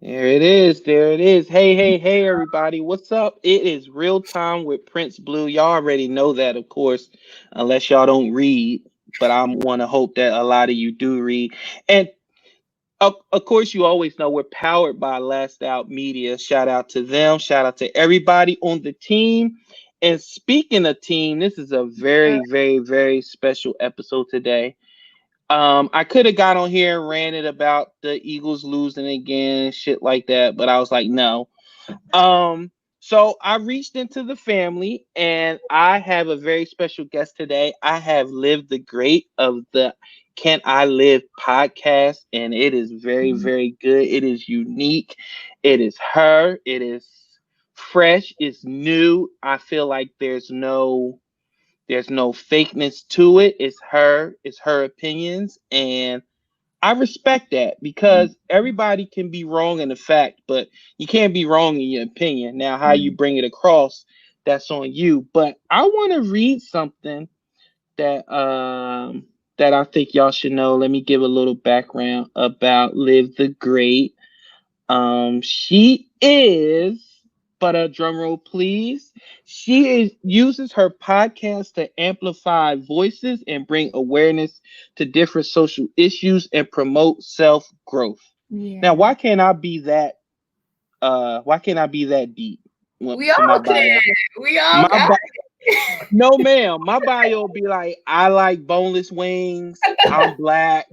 There it is. There it is. Hey, hey, hey, everybody. What's up? It is Real Time with Prince Blue. Y'all already know that, of course, unless y'all don't read. But I want to hope that a lot of you do read. And of course, you always know we're powered by LastOut Media. Shout out to them. Shout out to everybody on the team. And speaking of team, this is a very, very, very special episode today. I could have got on here and ranted about the Eagles losing again, shit like that, but I was like, no. So I reached into the family, and I have a very special guest today. I have Liv the Great of the Can-iLive podcast, and it is very, very good. It is unique. It is her. It is fresh. It's new. I feel like there's no fakeness to it. It's her opinions. And I respect that because everybody can be wrong in the fact, but you can't be wrong in your opinion. Now, how you bring it across, that's on you. But I want to read something that I think y'all should know. Let me give a little background about Liv the Great. She is, but a drum roll, please. Uses her podcast to amplify voices and bring awareness to different social issues and promote self growth. Yeah. Now, why can't I be that? Why can't I be that deep? We For my all bio? can. We all My got no, ma'am. My bio will be like, I like boneless wings. I'm black.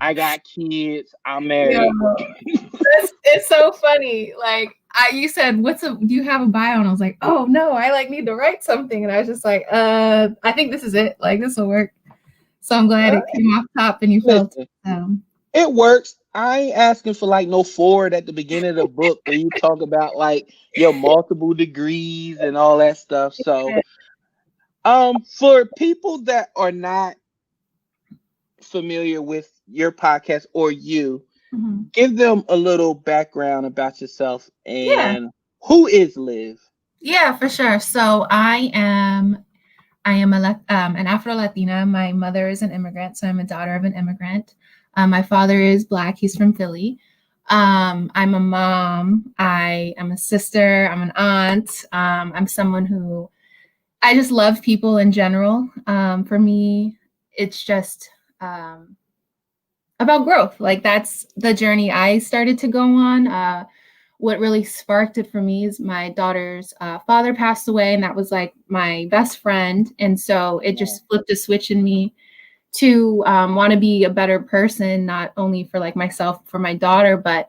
I got kids. I'm Yo, married. it's so funny. Like you said, do you have a bio? And I was like, oh no, I like need to write something. And I was just like, I think this is it. Like this will work. So I'm glad it came off top and you felt Listen, it works. I ain't asking for like no forward at the beginning of the book where you talk about like your multiple degrees and all that stuff. So, for people that are not familiar with your podcast or you, give them a little background about yourself Yeah. and who is Liv? Yeah, for sure. So I am an Afro Latina. My mother is an immigrant, so I'm a daughter of an immigrant. My father is Black. He's from Philly. I'm a mom. I am a sister. I'm an aunt. I'm someone who I just love people in general. For me, it's just about growth. Like that's the journey I started to go on. What really sparked it for me is my daughter's father passed away, and that was like my best friend. And so it just flipped a switch in me to want to be a better person, not only for like myself, for my daughter, but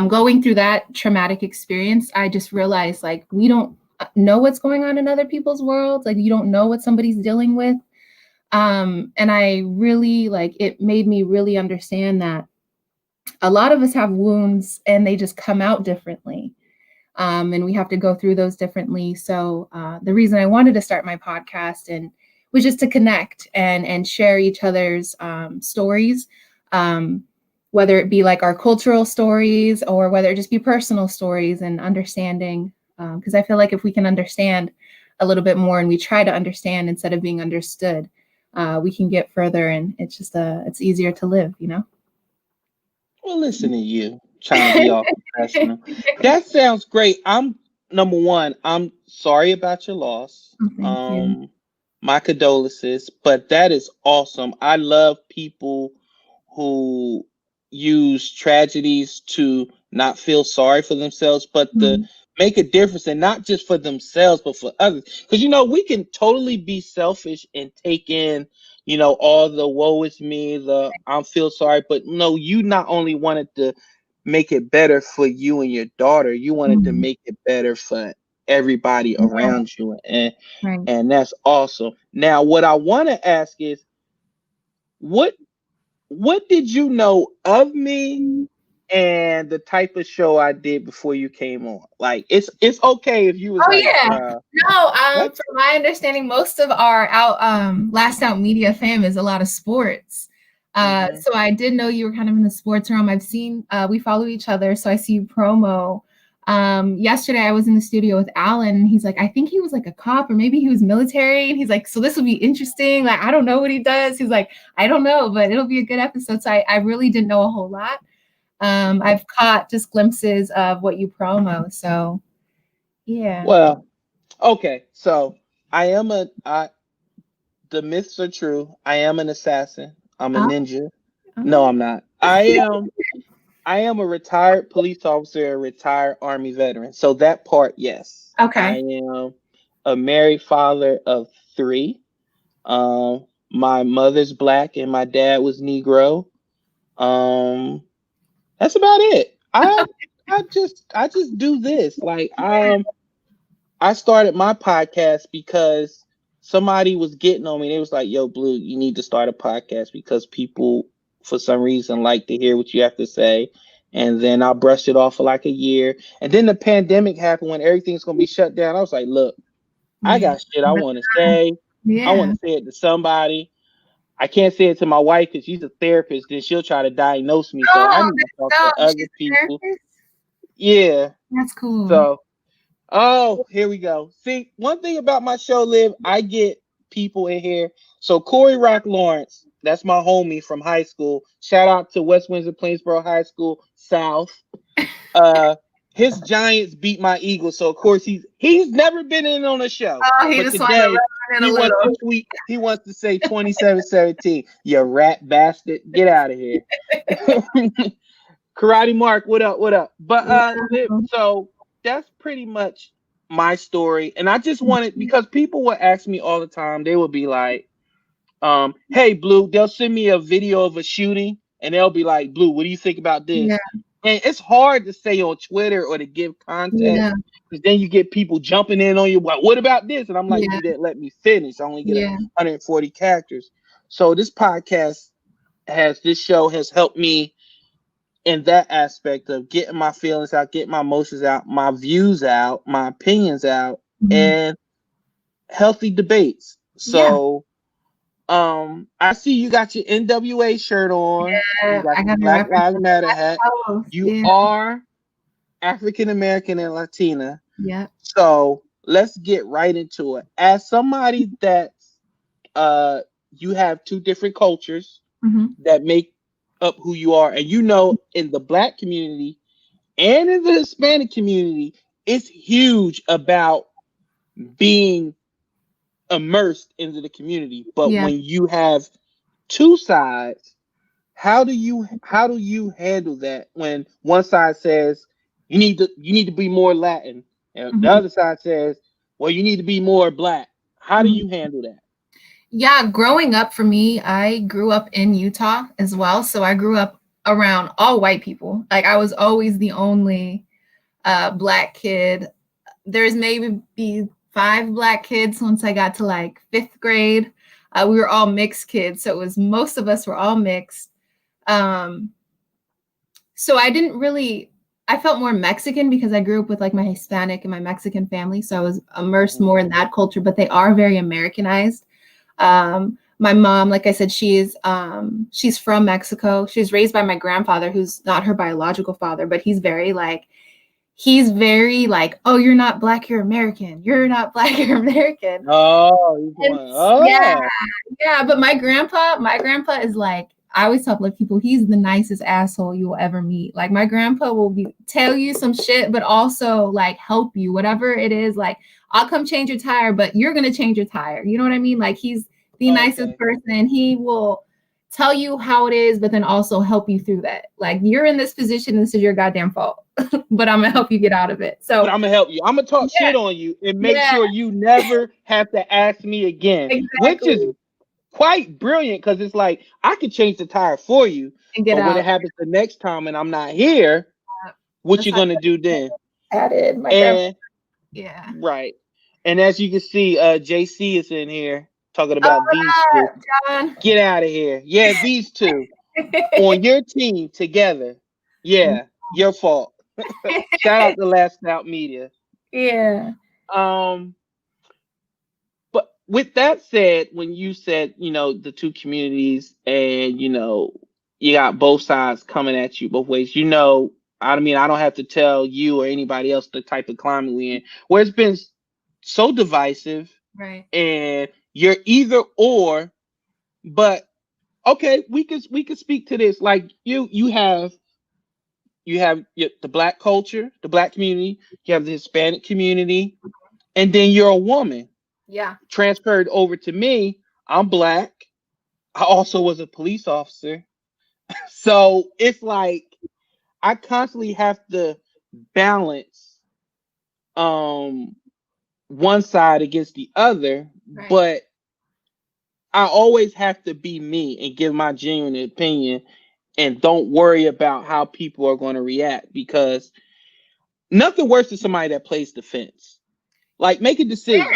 going through that traumatic experience, I just realized like we don't know what's going on in other people's worlds. Like you don't know what somebody's dealing with. And I really like it made me really understand that a lot of us have wounds and they just come out differently. And we have to go through those differently. So the reason I wanted to start my podcast and was just to connect and share each other's stories, whether it be like our cultural stories or whether it just be personal stories and understanding. Because I feel like if we can understand a little bit more and we try to understand instead of being understood, we can get further, and it's just it's easier to live, you know. Well, listen to you trying to be all professional. That sounds great. I'm number one. I'm sorry about your loss. Thank you. My condolences, but that is awesome. I love people who use tragedies to not feel sorry for themselves, but to make a difference, and not just for themselves, but for others. Because we can totally be selfish and take in, all the woe is me, the I feel sorry, but no, you not only wanted to make it better for you and your daughter, you wanted to make it better for everybody around you, and Right. that's awesome. Now, what I want to ask is, what did you know of me and the type of show I did before you came on? Like, it's okay if you was Oh like, yeah. No, what? from my understanding, most of our Last Out Media fam is a lot of sports. So I did know you were kind of in the sports realm. I've seen we follow each other, so I see you promo. Yesterday I was in the studio with Alan, and he's like, I think he was like a cop or maybe he was military, and he's like, so this will be interesting. Like, I don't know what he does. He's like, I don't know, but it'll be a good episode. So I really didn't know a whole lot. I've caught just glimpses of what you promo. So yeah. Well, okay. So I am the myths are true. I am an assassin. I'm a Oh, ninja. No, oh. I'm not. I am a retired police officer, a retired Army veteran. So that part, yes. I Okay. am a married father of three. My mother's black and my dad was Negro. Um, that's about it. I just do this. Like I started my podcast because somebody was getting on me. They was like, "Yo, Blue, you need to start a podcast because people, for some reason, like to hear what you have to say." And then I brushed it off for like a year. And then the pandemic happened when everything's gonna be shut down. I was like, "Look, I Yeah. got shit I want to say. I want Yeah. to say it to somebody. I can't say it to my wife because she's a therapist. Then she'll try to diagnose me. So I Oh, need to talk to that's so other she's a people. therapist. Yeah. That's cool. So oh, here we go. See, one thing about my show, Liv, I get people in here. So Corey Rock Lawrence, that's my homie from high school. Shout out to West Windsor Plainsboro High School South. Uh, his Giants beat my Eagles, so of course he's never been in on a show. Oh, he But just wanted to today rub it in a he wants to little. tweet. He wants to say 27-17. You rat bastard, get out of here. Karate Mark, what up? What up? But Yeah. so that's pretty much my story, and I just wanted because people would ask me all the time. They would be like, "Hey, Blue," they'll send me a video of a shooting, and they'll be like, "Blue, what do you think about Yeah. this?" And it's hard to say on Twitter or to give Yeah. context because then you get people jumping in on you. Like, what about this? And I'm like, Yeah. you didn't let me finish. I only get Yeah. 140 characters. So this show has helped me in that aspect of getting my feelings out, getting my emotions out, my views out, my opinions out, Mhm. and healthy debates. Yeah. So, I see you got your NWA shirt on. You Yeah. got I your gotta Black represent Lives Matter hat. the house. You Yeah. are African American and Latina. Yeah. So let's get right into it. As somebody that uh you have two different cultures Hmm. that make up who you are, and you know in the black community and in the Hispanic community, it's huge about being immersed into the community. But Yeah. when you have two sides, how do you handle that when one side says you need to be more Latin and the Hmm. other side says, well, you need to be more black? How do Hmm. you handle that? Yeah. Growing up for me, I grew up in Utah as well. So I grew up around all white people. Like I was always the only black kid. There's maybe be 5 black kids once I got to like 5th grade. We were all mixed kids, so it was most of us were all mixed. Um, so I didn't really. I felt more Mexican because I grew up with like my Hispanic and my Mexican family, so I was immersed more in that culture. But they are very Americanized. My mom, like I said, she's from Mexico. She was raised by my grandfather, who's not her biological father, but he's very like, oh, you're not black, you're American. You're not black, you're American. Oh, he's And one. yeah, Oh, yeah. But my grandpa is like, I always tell like people, he's the nicest asshole you will ever meet. Like my grandpa will tell you some shit, but also like help you, whatever it is. Like, I'll come change your tire, but you're gonna change your tire. You know what I mean? Like he's the nicest okay. person. He will tell you how it is, but then also help you through that. Like you're in this position, this is your goddamn fault. But I'm gonna help you get out of it. But So I'm gonna help you. I'm gonna talk yeah, shit on you and make yeah, sure you never have to ask me again, which is exactly. quite brilliant because it's like I could change the tire for you, And get but when out. it happens the next time and I'm not here, what That's you how gonna do then? I did. My grandpa. And Yeah. right. And as you can see, JC is in here talking Oh, about these two. John. Get out of here. Yeah, these two on your team together. Yeah, your fault. Shout out to LastOut Media. Yeah. Um, but with that said, when you said, the two communities and, you got both sides coming at you both ways, I mean, I don't have to tell you or anybody else the type of climate we in, where it's been so divisive Right. and you're either or, but okay, we could speak to this. Like you have you have the black culture, the black community, you have the Hispanic community, and then you're a woman. Yeah. Transferred over to me, I'm black. I also was a police officer. So it's like I constantly have to balance one side against the other, Right. but I always have to be me and give my genuine opinion and don't worry about how people are going to react, because nothing worse than somebody that plays defense. Like, make a decision.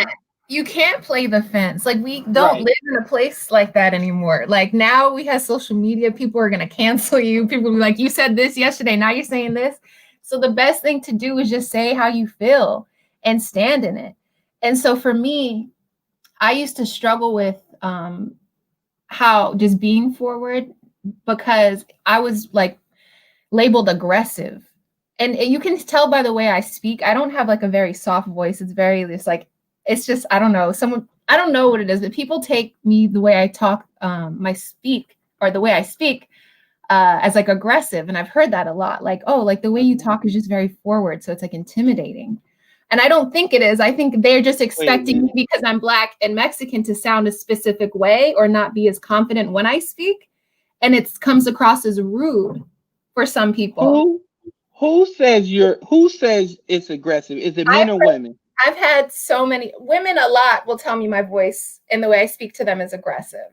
You can't play the fence. Like, we don't Right. live in a place like that anymore. Like, now we have social media. People are going to cancel you. People will be like, you said this yesterday, now you're saying this. So the best thing to do is just say how you feel and stand in it. And so for me, I used to struggle with how just being forward, because I was like labeled aggressive. And you can tell by the way I speak, I don't have like a very soft voice. It's very, it's like, it's just, I don't know, I don't know what it is, but people take me, the way I talk, the way I speak, as like aggressive. And I've heard that a lot. Like, oh, like the way you talk is just very forward. So it's like intimidating. And I don't think it is. I think they're just expecting me, because I'm Black and Mexican, to sound a specific way or not be as confident when I speak. And it comes across as rude for some people. Who says it's aggressive? Is it men or women? I've had so many women, a lot will tell me my voice and the way I speak to them is aggressive.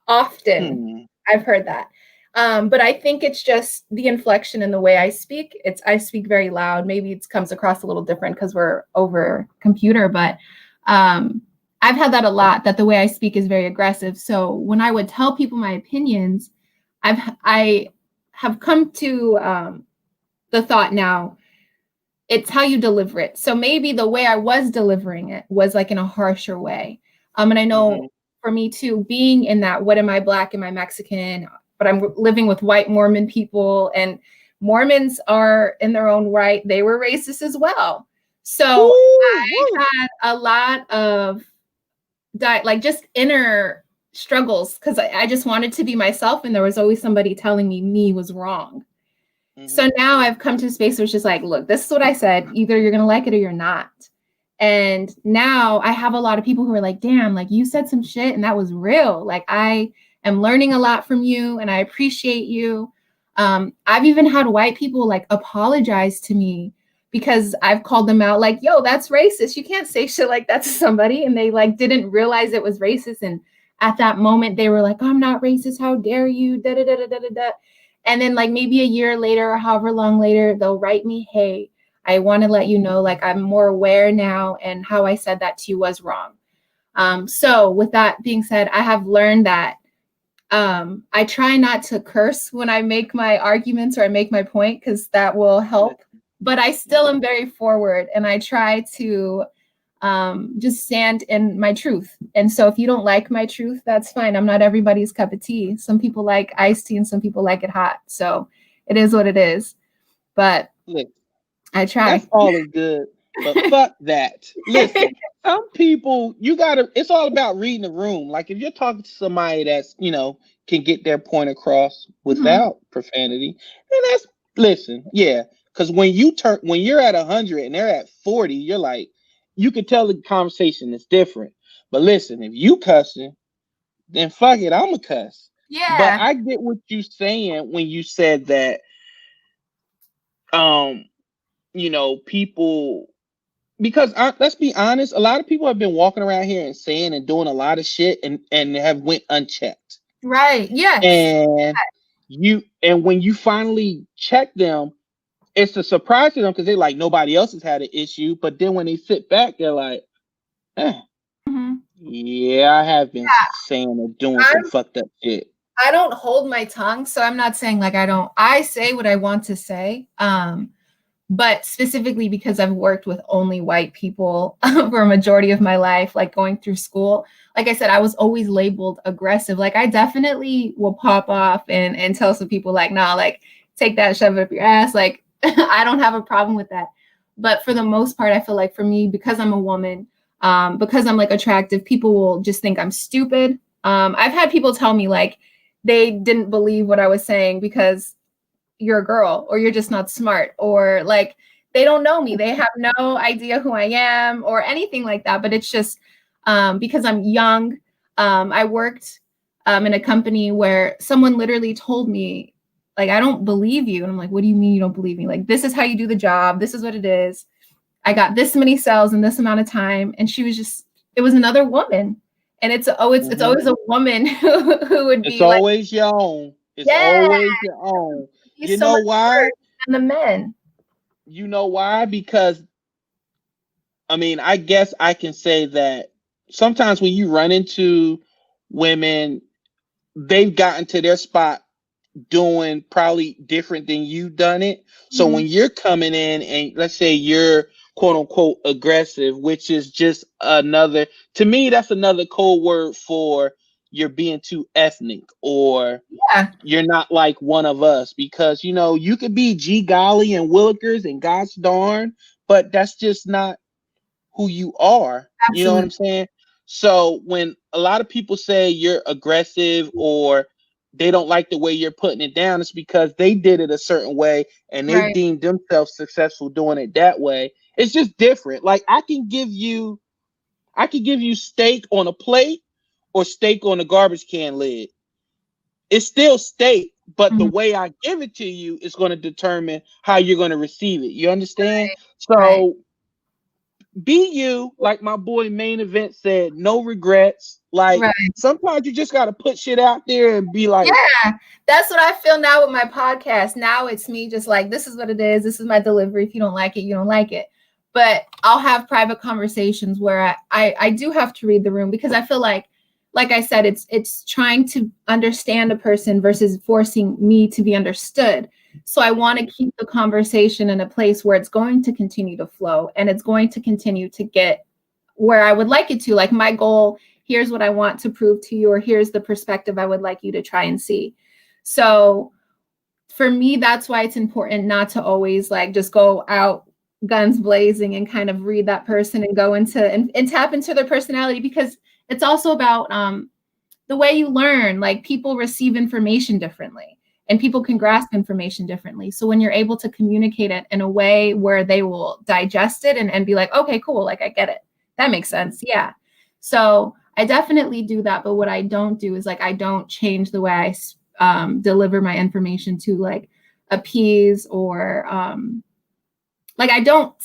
Often I've heard that. But I think it's just the inflection in the way I speak. I speak very loud. Maybe it comes across a little different because we're over computer, but I've had that a lot, that the way I speak is very aggressive. So when I would tell people my opinions, I have come to the thought now, it's how you deliver it. So maybe the way I was delivering it was like in a harsher way. And I know for me too, being in that, what am I, Black, am I Mexican? But I'm living with white Mormon people, and Mormons are in their own right. They were racist as well. So I had a lot of like just inner struggles, because I just wanted to be myself, and there was always somebody telling me was wrong. So now I've come to a space where it's just like, look, this is what I said. Either you're going to like it or you're not. And now I have a lot of people who are like, damn, like you said some shit and that was real. Like, I am learning a lot from you and I appreciate you. I've even had white people like apologize to me because I've called them out like, yo, that's racist. You can't say shit like that to somebody. And they like didn't realize it was racist. And at that moment they were like, I'm not racist. How dare you? Da, da, da, da, da, da. And then like maybe a year later or however long later, they'll write me, hey, I want to let you know, like, I'm more aware now and how I said that to you was wrong. So with that being said, I have learned that I try not to curse when I make my arguments or I make my point, because that will help. But I still am very forward and I try to just stand in my truth. And so if you don't like my truth, that's fine. I'm not everybody's cup of tea. Some people like iced tea and some people like it hot. So it is what it is. But I try. That's all is good. But fuck that. Listen, some people, it's all about reading the room. Like if you're talking to somebody that's, can get their point across without profanity, then listen, yeah. Because when you're at 100 and they're at 40, you're like, you can tell the conversation is different. But listen, if you cussing, then fuck it, I'm a cuss. Yeah. But I get what you're saying when you said that, people, because let's be honest, a lot of people have been walking around here and saying and doing a lot of shit and have went unchecked. Right. Yes. And when you finally check them, it's a surprise to them because they're like, nobody else has had an issue. But then when they sit back, they're like, yeah, I have been saying or doing some fucked up shit. I don't hold my tongue. So I'm not saying like I say what I want to say. But specifically because I've worked with only white people for a majority of my life, like going through school, like I said, I was always labeled aggressive. Like I definitely will pop off and tell some people like, nah, like take that, shove it up your ass. Like I don't have a problem with that. But for the most part, I feel like for me, because I'm a woman, because I'm like attractive, people will just think I'm stupid. I've had people tell me like they didn't believe what I was saying because you're a girl, or you're just not smart, or like they don't know me. They have no idea who I am or anything like that. But it's just because I'm young. I worked in a company where someone literally told me, like, I don't believe you. And I'm like, what do you mean you don't believe me? Like, this is how you do the job. This is what it is. I got this many sales in this amount of time. And she was just, it was another woman. And it's always a woman who would It's be like, always your own. It's yeah, always your own. he's You so know much why? better than the men. You know why? Because I mean, I guess I can say that sometimes when you run into women, they've gotten to their spot doing probably different than you've done it. So Mhm. when you're coming in and let's say you're quote unquote aggressive, which is just another, to me, that's another code word for you're being too ethnic or Yeah, you're not like one of us because you could be G golly and Willikers and gosh darn, but that's just not who you are. You know what absolutely. I'm saying? So when a lot of people say you're aggressive or they don't like the way you're putting it down, it's because they did it a certain way and they Right. deemed themselves successful doing it that way. It's just different. Like I could give you steak on a plate or steak on a garbage can lid. It's still steak, but the Mhm. way I give it to you is going to determine how you're going to receive it. You understand? Right. So be you, like my boy Main Event said, no regrets. Like Right. sometimes you just gotta put shit out there and be like, Yeah, that's what I feel now with my podcast. Now it's me just like, this is what it is. This is my delivery. If you don't like it, you don't like it. But I'll have private conversations where I do have to read the room because I feel like I said, it's trying to understand a person versus forcing me to be understood. So I want to keep the conversation in a place where it's going to continue to flow and it's going to continue to get where I would like it to. Like my goal, here's what I want to prove to you, or here's the perspective I would like you to try and see. So for me, that's why it's important not to always like just go out guns blazing and kind of read that person and go into and tap into their personality, because it's also about the way you learn. Like people receive information differently and people can grasp information differently. So when you're able to communicate it in a way where they will digest it and be like, okay, cool, like I get it. That makes sense. Yeah. So I definitely do that. But what I don't do is like, I don't change the way I deliver my information to like appease or like I don't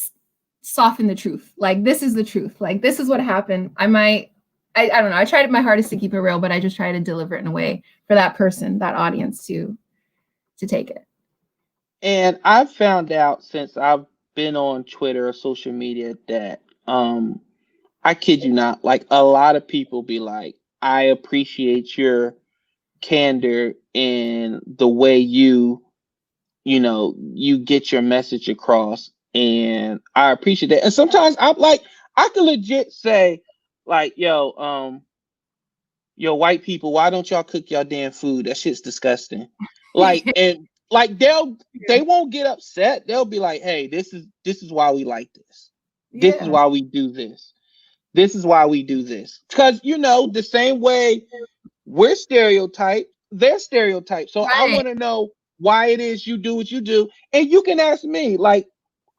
soften the truth. Like this is the truth. Like this is what happened. I don't know. I tried my hardest to keep it real, but I just try to deliver it in a way for that person, that audience to take it. and I've found out since I've been on Twitter or social media that I kid you not, like a lot of people be like, I appreciate your candor in the way you get your message across, and I appreciate that. And sometimes I'm like, I can legit say, like, yo, white people, why don't y'all cook y'all damn food? That shit's disgusting. Like, and like they won't get upset. They'll be like, hey, this is why we like this. This is Yeah. why we do this. This is why we do this. Because the same way we're stereotyped, they're stereotyped. So I Right. want to know why it is you do what you do. And you can ask me. Like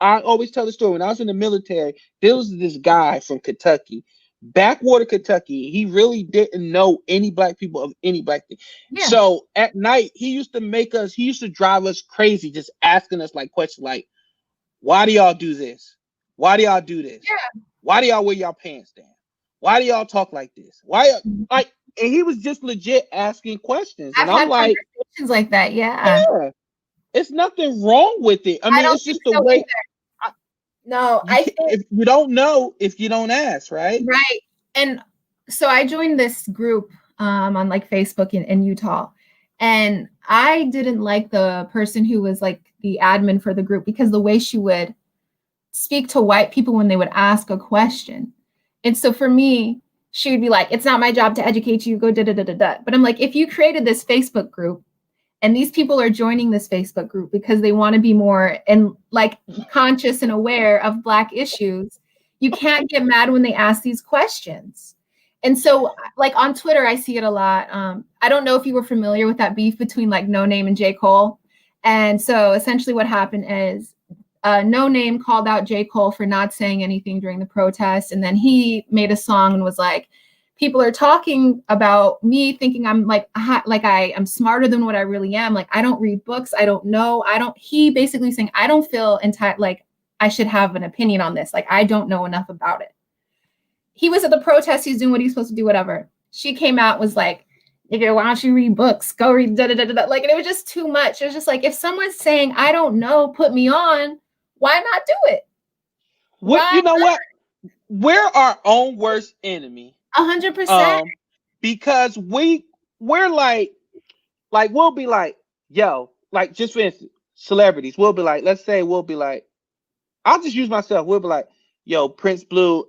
I always tell the story. When I was in the military, there was this guy from Kentucky, backwater Kentucky. He really didn't know any black people of any black thing. Yeah. So at night, he used to drive us crazy, just asking us like questions like, why do y'all do this? Why do y'all do this? Yeah. Why do y'all wear y'all pants down? Why do y'all talk like this? Why like and he was just legit asking questions. I've And I'm had like, conversations like that. Yeah. yeah, it's nothing wrong with it. I I mean, don't it's think just the so way either. No, I think if you don't know, if you don't ask, right? right. And so I joined this group on like Facebook in Utah. And I didn't like the person who was like the admin for the group because the way she would speak to white people when they would ask a question. And so for me, she would be like, it's not my job to educate you, go da da da da da. But I'm like, if you created this Facebook group and these people are joining this Facebook group because they want to be more and like conscious and aware of Black issues, you can't get mad when they ask these questions. And so, like on Twitter, I see it a lot. I don't know if you were familiar with that beef between like No Name and J. Cole. And so essentially what happened is No Name called out J. Cole for not saying anything during the protest. And then he made a song and was like, people are talking about me thinking I'm like I am smarter than what I really am. Like, I don't read books. I don't know. He basically saying, I don't feel like I should have an opinion on this. Like, I don't know enough about it. He was at the protest. He's doing what he's supposed to do, whatever. She came out, was like, nigga, why don't you read books? Go read da da da da. Like, and it was just too much. It was just like, if someone's saying, I don't know, put me on, why not do it? What, you know what? We're our own worst enemy. 100%. Because we're like we'll be like, yo, like, just for instance, celebrities, we'll be like, let's say we'll be like, I'll just use myself. We'll be like, yo, Prince Blue,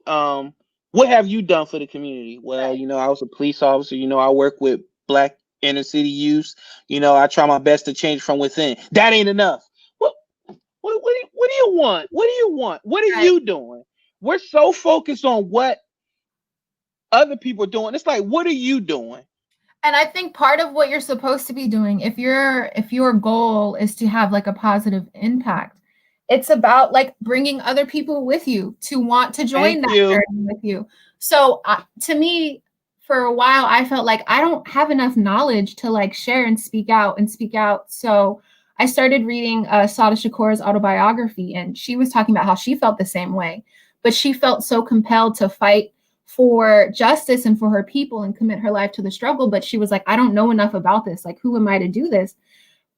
what have you done for the community? Well, you know, I was a police officer. You know, I work with Black inner city youth. You know, I try my best to change from within. That ain't enough. What do you want? What do you want? What are you doing? We're so focused on what other people are doing. It's like, what are you doing? And I think part of what you're supposed to be doing, if your goal is to have like a positive impact, it's about like bringing other people with you to want to join that journey with you. So to me, for a while, I felt like I don't have enough knowledge to like share and speak out. So I started reading Sada Shakur's autobiography, and she was talking about how she felt the same way, but she felt so compelled to fight for justice and for her people and commit her life to the struggle. But she was like, I don't know enough about this. Like, who am I to do this?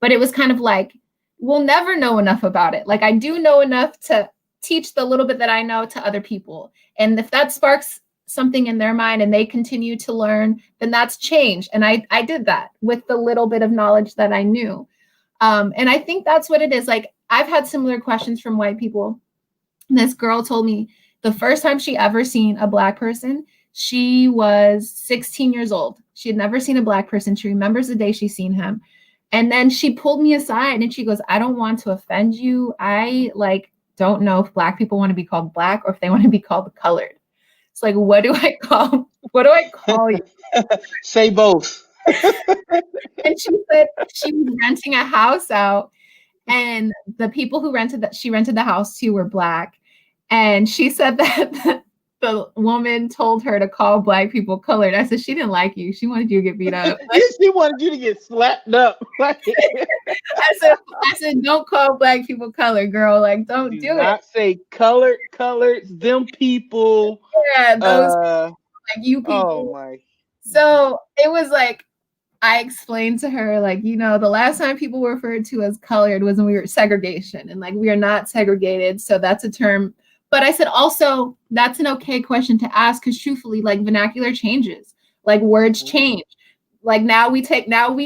But it was kind of like, we'll never know enough about it. Like, I do know enough to teach the little bit that I know to other people. And if that sparks something in their mind and they continue to learn, then that's change. And I did that with the little bit of knowledge that I knew. And I think that's what it is. Like, I've had similar questions from white people. This girl told me the first time she ever seen a Black person, she was 16 years old. She had never seen a Black person. She remembers the day she seen him. And then she pulled me aside and she goes, I don't want to offend you. I don't know if Black people want to be called Black or if they want to be called colored. It's like, what do I call you? Say both. And she said she was renting a house out, and the people who she rented the house to were Black. And she said that the woman told her to call Black people colored. I said, she didn't like you. She wanted you to get beat up. She wanted you to get slapped up. I said, don't call Black people colored, girl. Like, don't do it. Not say colored, them people. Yeah, those like you people. Oh my. So it was like, I explained to her, like, you know, the last time people were referred to as colored was when we were segregation, and like, we are not segregated. So that's a term. But I said, also, that's an okay question to ask, because truthfully, like, vernacular changes, like, words change. Like, now we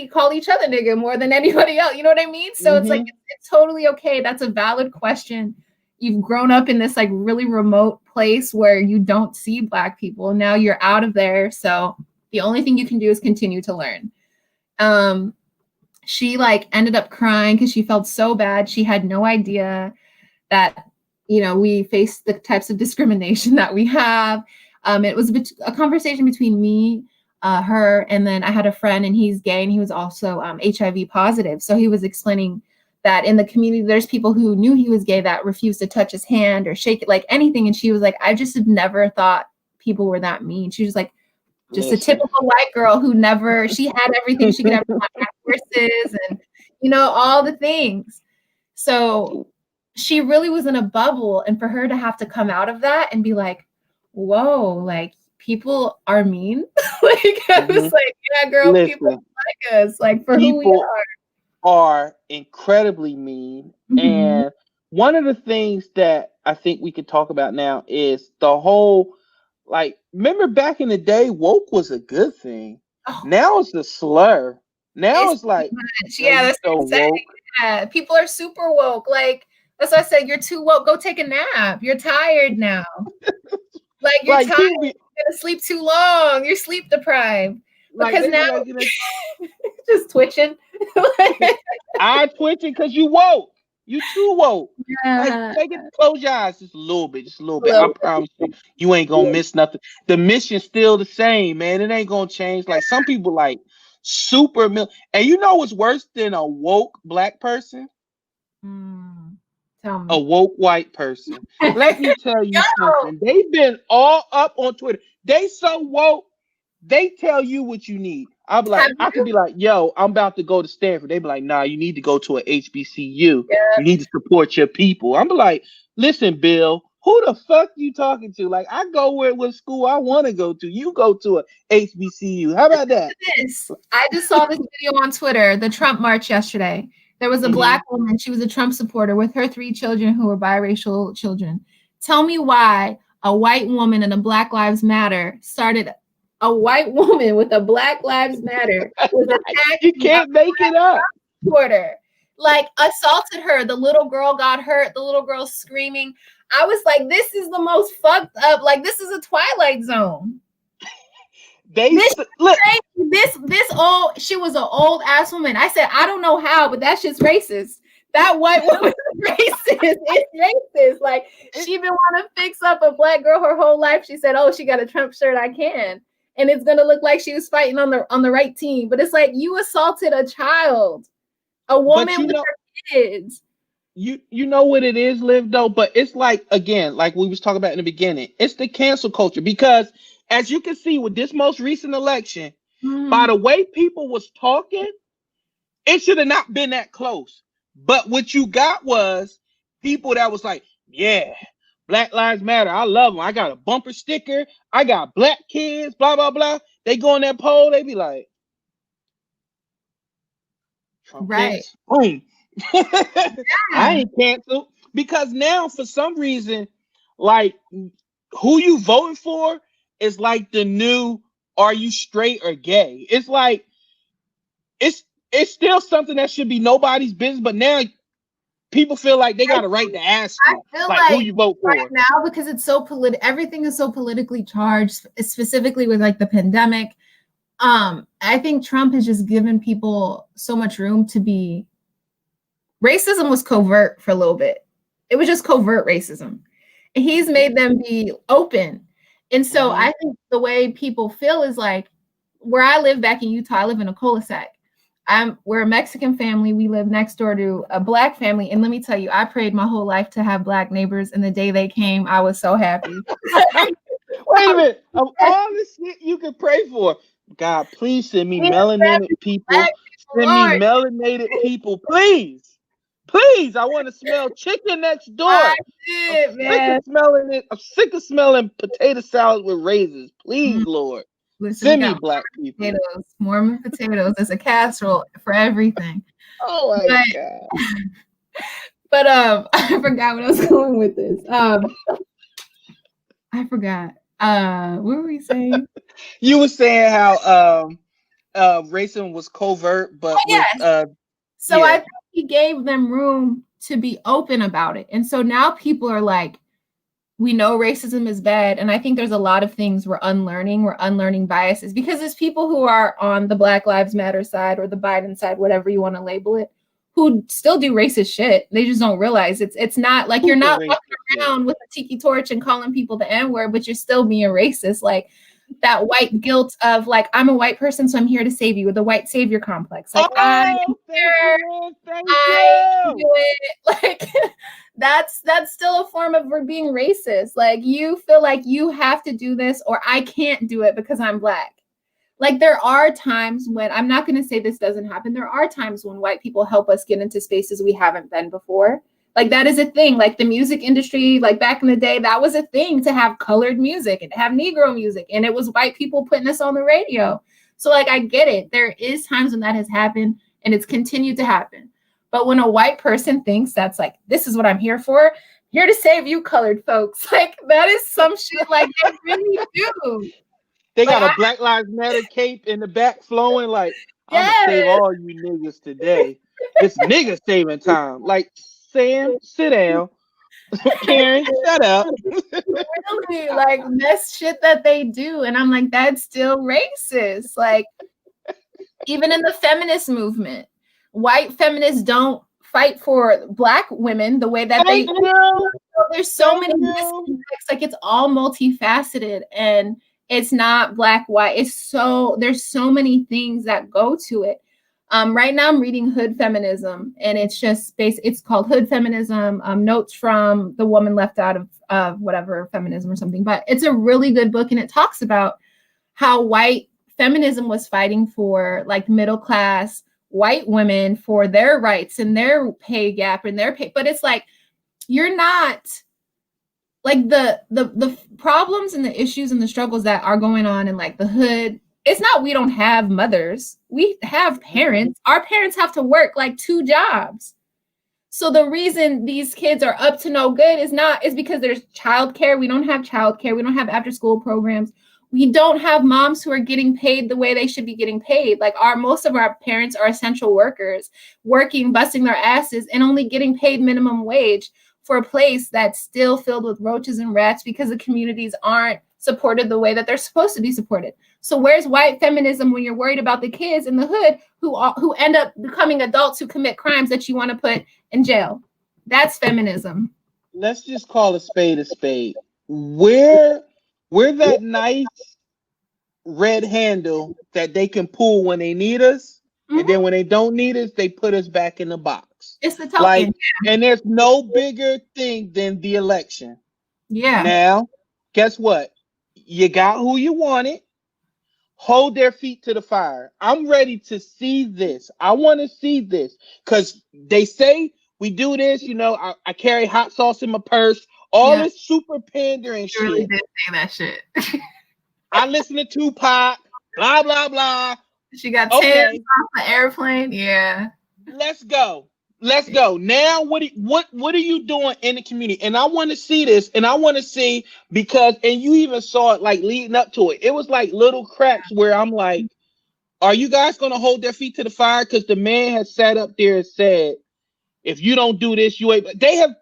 call each other nigga more than anybody else. You know what I mean? So it's like, it's totally okay. That's a valid question. You've grown up in this like really remote place where you don't see Black people. Now you're out of there. So the only thing you can do is continue to learn. She like ended up crying because she felt so bad. She had no idea that, you know, we face the types of discrimination that we have. It was a conversation between me, her, and then I had a friend, and he's gay, and he was also HIV positive. So he was explaining that in the community, there's people who knew he was gay that refused to touch his hand or shake it, like anything. And she was like, I just have never thought people were that mean. She was like, just a typical white girl who she had everything she could ever have, horses and, you know, all the things. So she really was in a bubble. And for her to have to come out of that and be like, whoa, like, people are mean. Like, I was like, yeah, girl, people like us, like, for who we are incredibly mean. And one of the things that I think we could talk about now is the whole, like, remember back in the day, woke was a good thing. Now it's a slur. Now it's like, yeah, that's so woke. Yeah, people are super woke. Like, that's why I said, you're too woke. Go take a nap. You're tired now. Like, you're tired. You're gonna sleep too long. You're sleep deprived. Because now just twitching. I twitching because you woke. You too woke. Yeah. Like, close your eyes just a little bit. I promise you ain't gonna miss nothing. The mission's still the same, man. It ain't gonna change. Like, some people super and you know what's worse than a woke black person? Tell A me. woke white person. Let me tell you Yo, something. They've been all up on Twitter. They so woke, they tell you what you need. I'll be have like, I could you? be like, yo, I'm about to go to Stanford. They be like, nah, you need to go to a HBCU. Yeah. You need to support your people. I'm be like, listen, Bill, who the fuck you talking to? Like, I go where what school I want to go to. You go to a HBCU. How about that? This. I just saw this video on Twitter, the Trump march yesterday. There was a Mm-hmm. black woman. She was a Trump supporter with her 3 children who were biracial children. Tell me why a white woman in a Black Lives Matter started a white woman with a Black Lives Matter was You attacking a can't make it up. supporter, like assaulted her. The little girl got hurt. The little girl screaming. I was like, this is the most fucked up. Like, this is a Twilight Zone. Look. This old, she was an old ass woman. I said, I don't know how, but that's just racist. That white woman is racist. It's racist. Like, she been want to fix up a black girl her whole life. She said, oh, she got a Trump shirt. I can. And it's gonna look like she was fighting on the right team. But it's like, you assaulted a child, a woman But you with know, her kids. you know what it is, Liv, though. But it's like, again, like we was talking about in the beginning, it's the cancel culture. Because as you can see with this most recent election, by the way people was talking, it should have not been that close. But what you got was people that was like, yeah, Black Lives Matter. I love them. I got a bumper sticker. I got black kids, blah, blah, blah. They go on that poll, they be like, Trump Right. this. Boom. I Yeah. ain't canceled. Because now, for some reason, like, who you voting for is like the new, are you straight or gay? It's like, it's still something that should be nobody's business, but now people feel like they got a right to ask I you, feel like, who like you vote right for. now, because it's so everything is so politically charged, specifically with like the pandemic. I think Trump has just given people so much room to be. Racism was covert for a little bit. It was just covert racism. And he's made them be open. And so I think the way people feel is like, where I live back in Utah, I live in a cul-de-sac. We're a Mexican family. We live next door to a black family. And let me tell you, I prayed my whole life to have black neighbors. And the day they came, I was so happy. Wait a minute. Of all the shit you can pray for, God, please send me melanated people. Send me melanated people, please. Please, I want to smell chicken next door. I did, man. I'm sick of smelling potato salad with raisins. Please, Lord. Listen, Send me black people. Potatoes, Mormon potatoes. There's a casserole for everything. Oh my God. But I forgot what I was going with this. I forgot. What were we saying? You were saying how racism was covert, but so I think he gave them room to be open about it. And so now people are like, we know racism is bad. And I think there's a lot of things we're unlearning. We're unlearning biases because there's people who are on the Black Lives Matter side or the Biden side, whatever you want to label it, who still do racist shit. They just don't realize it's not like you're not walking around with a tiki torch and calling people the N-word, but you're still being racist. Like that white guilt of like, I'm a white person, so I'm here to save you, with the white savior complex. Like, I do it. Like that's still a form of being racist. Like you feel like you have to do this or I can't do it because I'm black. Like there are times when, I'm not going to say this doesn't happen. There are times when white people help us get into spaces we haven't been before. Like that is a thing. Like the music industry, like back in the day, that was a thing to have colored music and have Negro music. And it was white people putting us on the radio. So like, I get it. There is times when that has happened and it's continued to happen. But when a white person thinks that's like, this is what I'm here for, here to save you colored folks. Like that is some shit like they really do. They got a Black Lives Matter cape in the back flowing like, I'm going to save all you niggas today. It's nigga saving time. Like, Sam, sit down. Karen, shut up. Really, like that's shit that they do. And I'm like, that's still racist. Like, even in the feminist movement, white feminists don't fight for black women the way that there's so many disconnects. Like it's all multifaceted. And It's not black, white. There's so many things that go to it. Right now I'm reading Hood Feminism, and it's called Hood Feminism, notes from the woman left out of whatever feminism or something. But it's a really good book, and it talks about how white feminism was fighting for like middle class white women for their rights and their pay gap and their pay. But it's like, you're not like the problems and the issues and the struggles that are going on in like the hood. It's not we don't have mothers. We have parents. Our parents have to work like 2 jobs. So the reason these kids are up to no good is because there's childcare. We don't have childcare. We don't have after school programs. We don't have moms who are getting paid the way they should be getting paid. Like most of our parents are essential workers, working, busting their asses, and only getting paid minimum wage for a place that's still filled with roaches and rats because the communities aren't supported the way that they're supposed to be supported. So where's white feminism when you're worried about the kids in the hood who end up becoming adults who commit crimes that you want to put in jail? That's feminism. Let's just call a spade a spade. We're that nice red handle that they can pull when they need us, and then when they don't need us, they put us back in the box. It's the token. And there's no bigger thing than the election. Yeah. Now, guess what? You got who you wanted. Hold their feet to the fire. I'm ready to see this. I want to see this because they say we do this. I carry hot sauce in my purse. All this super pandering shit. You really did say that shit. I listen to Tupac. Blah blah blah. She got tears off the airplane. Yeah. Let's go. Now, what are you doing in the community? And I want to see this, and I want to see and you even saw it like leading up to it. It was like little cracks where I'm like, are you guys going to hold their feet to the fire? Because the man has sat up there and said, if you don't do this, you ain't. They have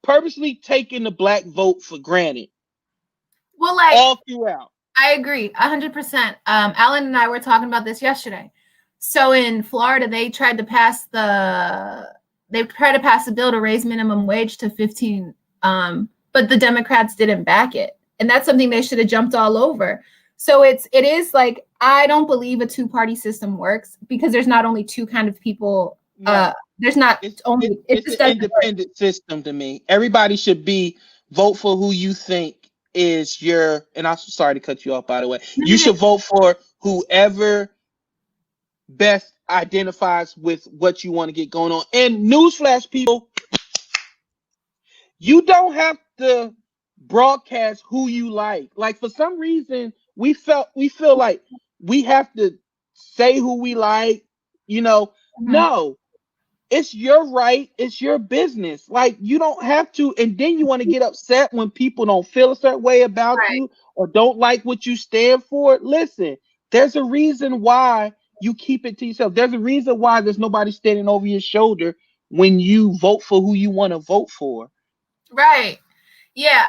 purposely taken the black vote for granted. Well, like all throughout. I agree 100%. Alan and I were talking about this yesterday. So in Florida, they tried to pass a bill to raise minimum wage to 15, but the Democrats didn't back it, and that's something they should have jumped all over. So it is like, I don't believe a 2-party system works because there's not only 2 kind of people. There's not it's an independent system to me. Everybody should vote for who you think is your. And I'm sorry to cut you off, by the way. You should vote for whoever best identifies with what you want to get going on. And newsflash, people, you don't have to broadcast who you like. Like, for some reason, we feel like we have to say who we like. No, it's your right. It's your business. Like, you don't have to. And then you want to get upset when people don't feel a certain way about you or don't like what you stand for. Listen, there's a reason why you keep it to yourself. There's a reason why there's nobody standing over your shoulder when you vote for who you want to vote for. Right. Yeah.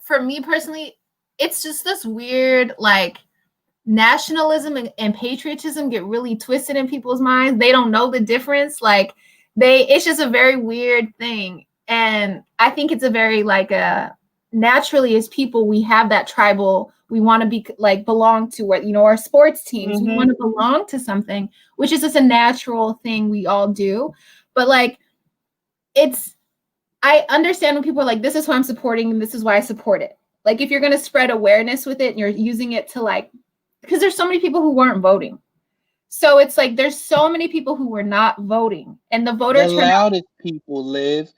For me personally, it's just this weird, like, nationalism and patriotism get really twisted in people's minds. They don't know the difference. Like, it's just a very weird thing. And I think it's a very, like, naturally as people, we have that tribal, we want to be like belong to what, our sports teams, we want to belong to something, which is just a natural thing we all do. But like, I understand when people are like, this is who I'm supporting and this is why I support it. Like, if you're going to spread awareness with it and you're using it to, like, because there's so many people who weren't voting. So it's like, there's so many people who were not voting, and the voter the loudest people live.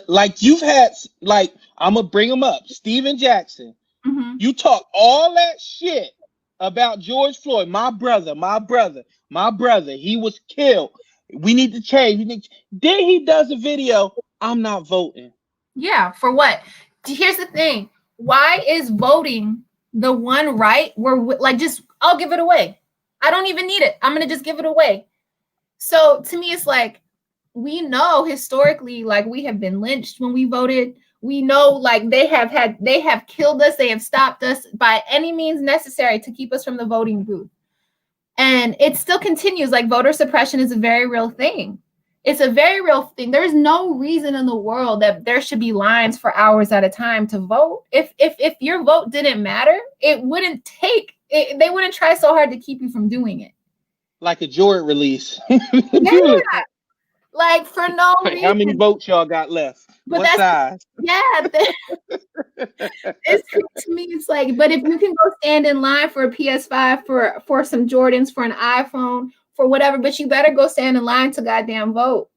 Like, you've had, like, I'm going to bring them up. Steven Jackson. You talk all that shit about George Floyd, my brother. He was killed. We need to change. Then he does a video. I'm not voting. Yeah, for what? Here's the thing. Why is voting the one right where, like, I'll give it away. I don't even need it. I'm going to just give it away. So to me, it's like, we know historically, like, we have been lynched when we voted. We know, like, they have killed us. They have stopped us by any means necessary to keep us from the voting booth. And it still continues. Like, voter suppression is a very real thing. It's a very real thing. There's no reason in the world that there should be lines for hours at a time to vote. If your vote didn't matter, it wouldn't take it, they wouldn't try so hard to keep you from doing it. Like a Jordan release. Yeah, like for no How many reason. votes y'all got left? But What size? yeah, it's to me, it's like, but if you can go stand in line for a PS5, for some Jordans, for an iPhone, for whatever, but you better go stand in line to goddamn vote.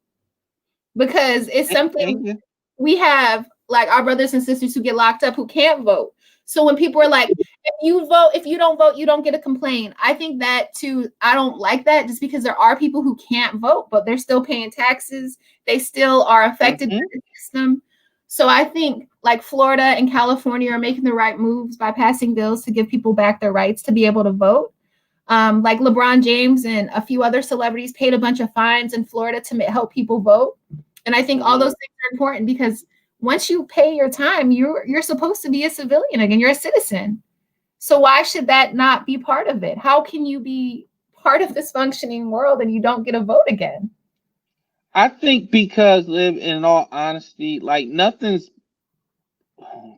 Because it's something we have, like our brothers and sisters who get locked up who can't vote. So when people are like, if you don't vote, you don't get a complaint. I think that too, I don't like that, just because there are people who can't vote, but they're still paying taxes. They still are affected by the system. So I think like Florida and California are making the right moves by passing bills to give people back their rights to be able to vote. Like LeBron James and a few other celebrities paid a bunch of fines in Florida to help people vote. And I think all those things are important, because once you pay your time, you're supposed to be a civilian again. You're a citizen. So why should that not be part of it? How can you be part of this functioning world and you don't get a vote again? I think because, in all honesty, like nothing's,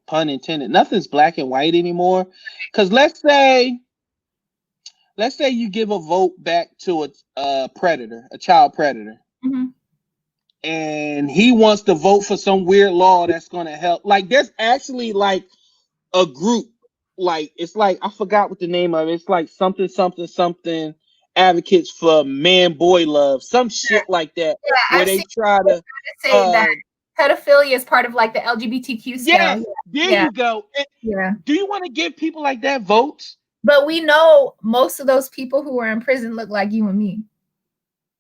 pun intended, nothing's black and white anymore. Because let's say you give a vote back to a predator, a child predator. Mm-hmm. And he wants to vote for some weird law that's going to help. Like, there's actually like a group, like, it's like, I forgot what the name of it. It's like something advocates for man-boy love, some shit like that, where they try to say that pedophilia is part of like the LGBTQ scale. You go. Do you want to give people like that votes? But we know most of those people who are in prison look like you and me.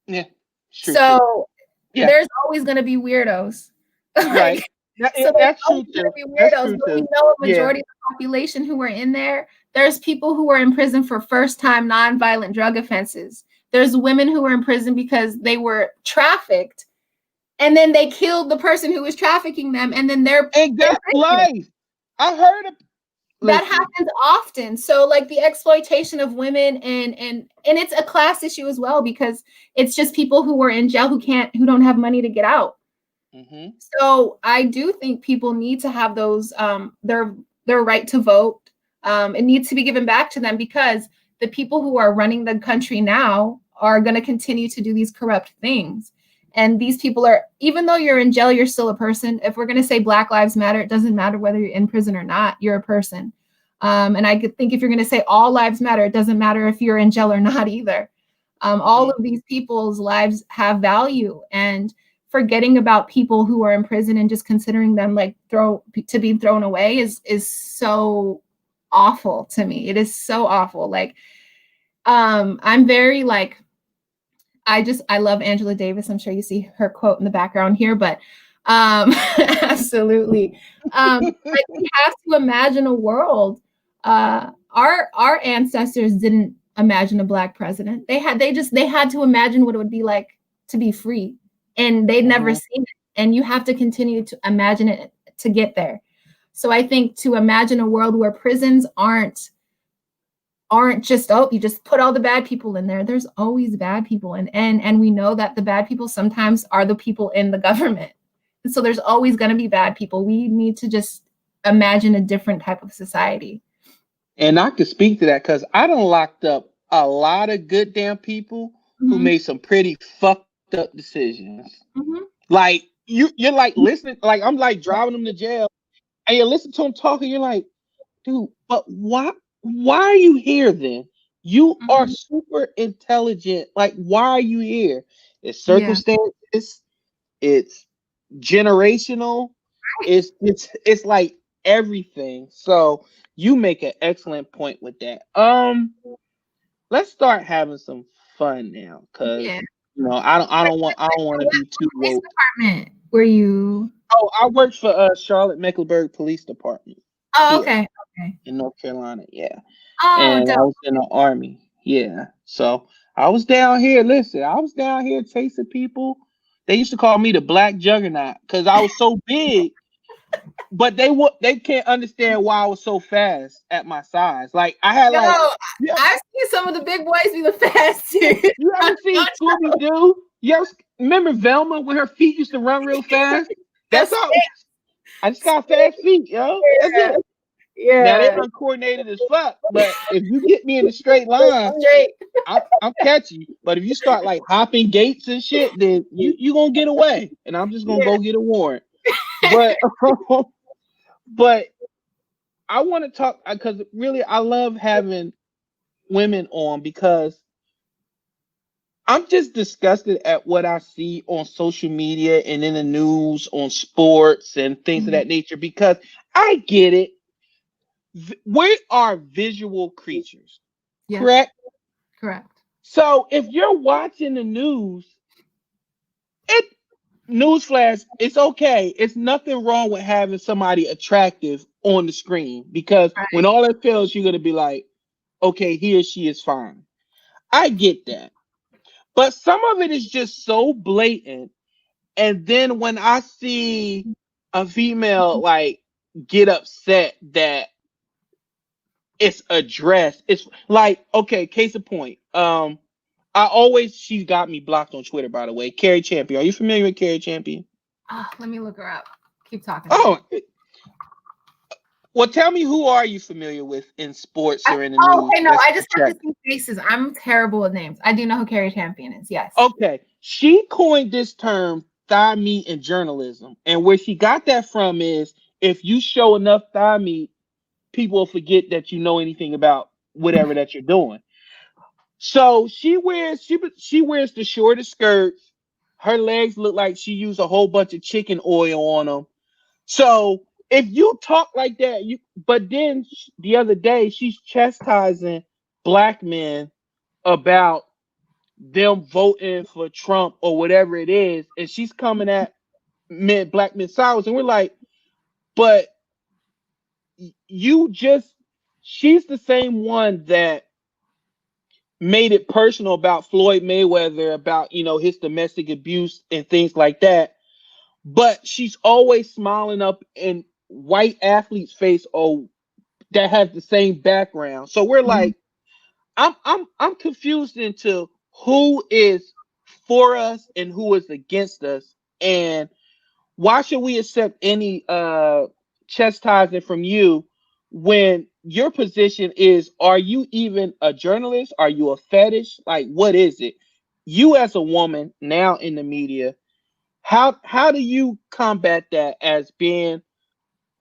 Yeah. Sure, so there's always going to be weirdos. Right. So there's always going to be weirdos, but we know a majority of the population who are in there. There's people who are in prison for first-time nonviolent drug offenses. There's women who are in prison because they were trafficked, and then they killed the person who was trafficking them, and then they're life. I heard of that happens often. So like the exploitation of women, and it's a class issue as well, because it's just people who are in jail who don't have money to get out. Mm-hmm. So I do think people need to have those their right to vote. It needs to be given back to them, because the people who are running the country now are going to continue to do these corrupt things. And these people are, even though you're in jail, you're still a person. If we're going to say Black Lives Matter, it doesn't matter whether you're in prison or not, you're a person. And I could think if you're going to say all lives matter, it doesn't matter if you're in jail or not either. All of these people's lives have value, and forgetting about people who are in prison and just considering them like to be thrown away is so awful to me. It is so awful. Like, I'm very like, I love Angela Davis. I'm sure you see her quote in the background here, but absolutely. Like, we have to imagine a world. Our ancestors didn't imagine a Black president. They had to imagine what it would be like to be free, and they'd never seen it. And you have to continue to imagine it to get there. So I think to imagine a world where prisons aren't just, you just put all the bad people in there. There's always bad people. And we know that the bad people sometimes are the people in the government. And so there's always going to be bad people. We need to just imagine a different type of society. And I could speak to that, because I done locked up a lot of good damn people who made some pretty fucked up decisions. Like, you're like listening, like I'm like driving them to jail, and you listen to them talking, you're like, dude, but why are you here then? You are super intelligent. Like, why are you here? It's circumstances, it's generational, it's like everything. So you make an excellent point with that. Let's start having some fun now, because I don't want to be too woke. Department were you? Oh, I worked for Charlotte Mecklenburg Police Department. Oh, okay. In North Carolina, yeah. Oh, and I was in the Army, yeah. So I was down here. Listen, I was down here chasing people. They used to call me the Black Juggernaut because I was so big. But they can't understand why I was so fast at my size. Like, I had I've seen some of the big boys be the fastest. You ever seen Scooby-Doo? You Remember Velma when her feet used to run real fast? That's That's all. I just got fast feet, yo. That's yeah, it. Now they yeah. uncoordinated as fuck, but if you get me in a straight line, Straight. I'll catch you. But if you start like hopping gates and shit, then you gonna get away, and I'm just gonna Yeah. go get a warrant. But but I want to talk because really I love having women on because I'm just disgusted at what I see on social media and in the news on sports and things of Mhm. that nature because I get it. We are visual creatures, Yes, correct? correct. So if you're watching the news, it newsflash, it's okay. It's nothing wrong with having somebody attractive on the screen because when Right. all that fails, you're gonna be like, okay, he or she is fine. I get that. But some of it is just so blatant. And then when I see a female like get upset that it's addressed, it's like, okay, case in point. She's got me blocked on Twitter, by the way. Carrie Champion. Are you familiar with Carrie Champion? Oh, let me look her up. Keep talking. Oh, well, tell me who are you familiar with in sports or in the Oh, news okay, no, that's I just have to attractive? see faces. I'm terrible with names. I do know who Carrie Champion is. Yes. Okay, she coined this term thigh meat in journalism, and where she got that from is if you show enough thigh meat, people will forget that you know anything about whatever that you're doing. So she wears the shortest skirts. Her legs look like she used a whole bunch of chicken oil on them. So if you talk like that, but then the other day she's chastising black men about them voting for Trump or whatever it is, and she's coming at black men sideways, and we're like, but you just she's the same one that made it personal about Floyd Mayweather, about his domestic abuse and things like that. But she's always smiling up in white athletes' face or that has the same background. So we're Mhm. like, I'm confused into who is for us and who is against us, and why should we accept any chastisement from you when your position is, are you even a journalist? Are you a fetish? Like, what is it? You as a woman now in the media, how do you combat that as being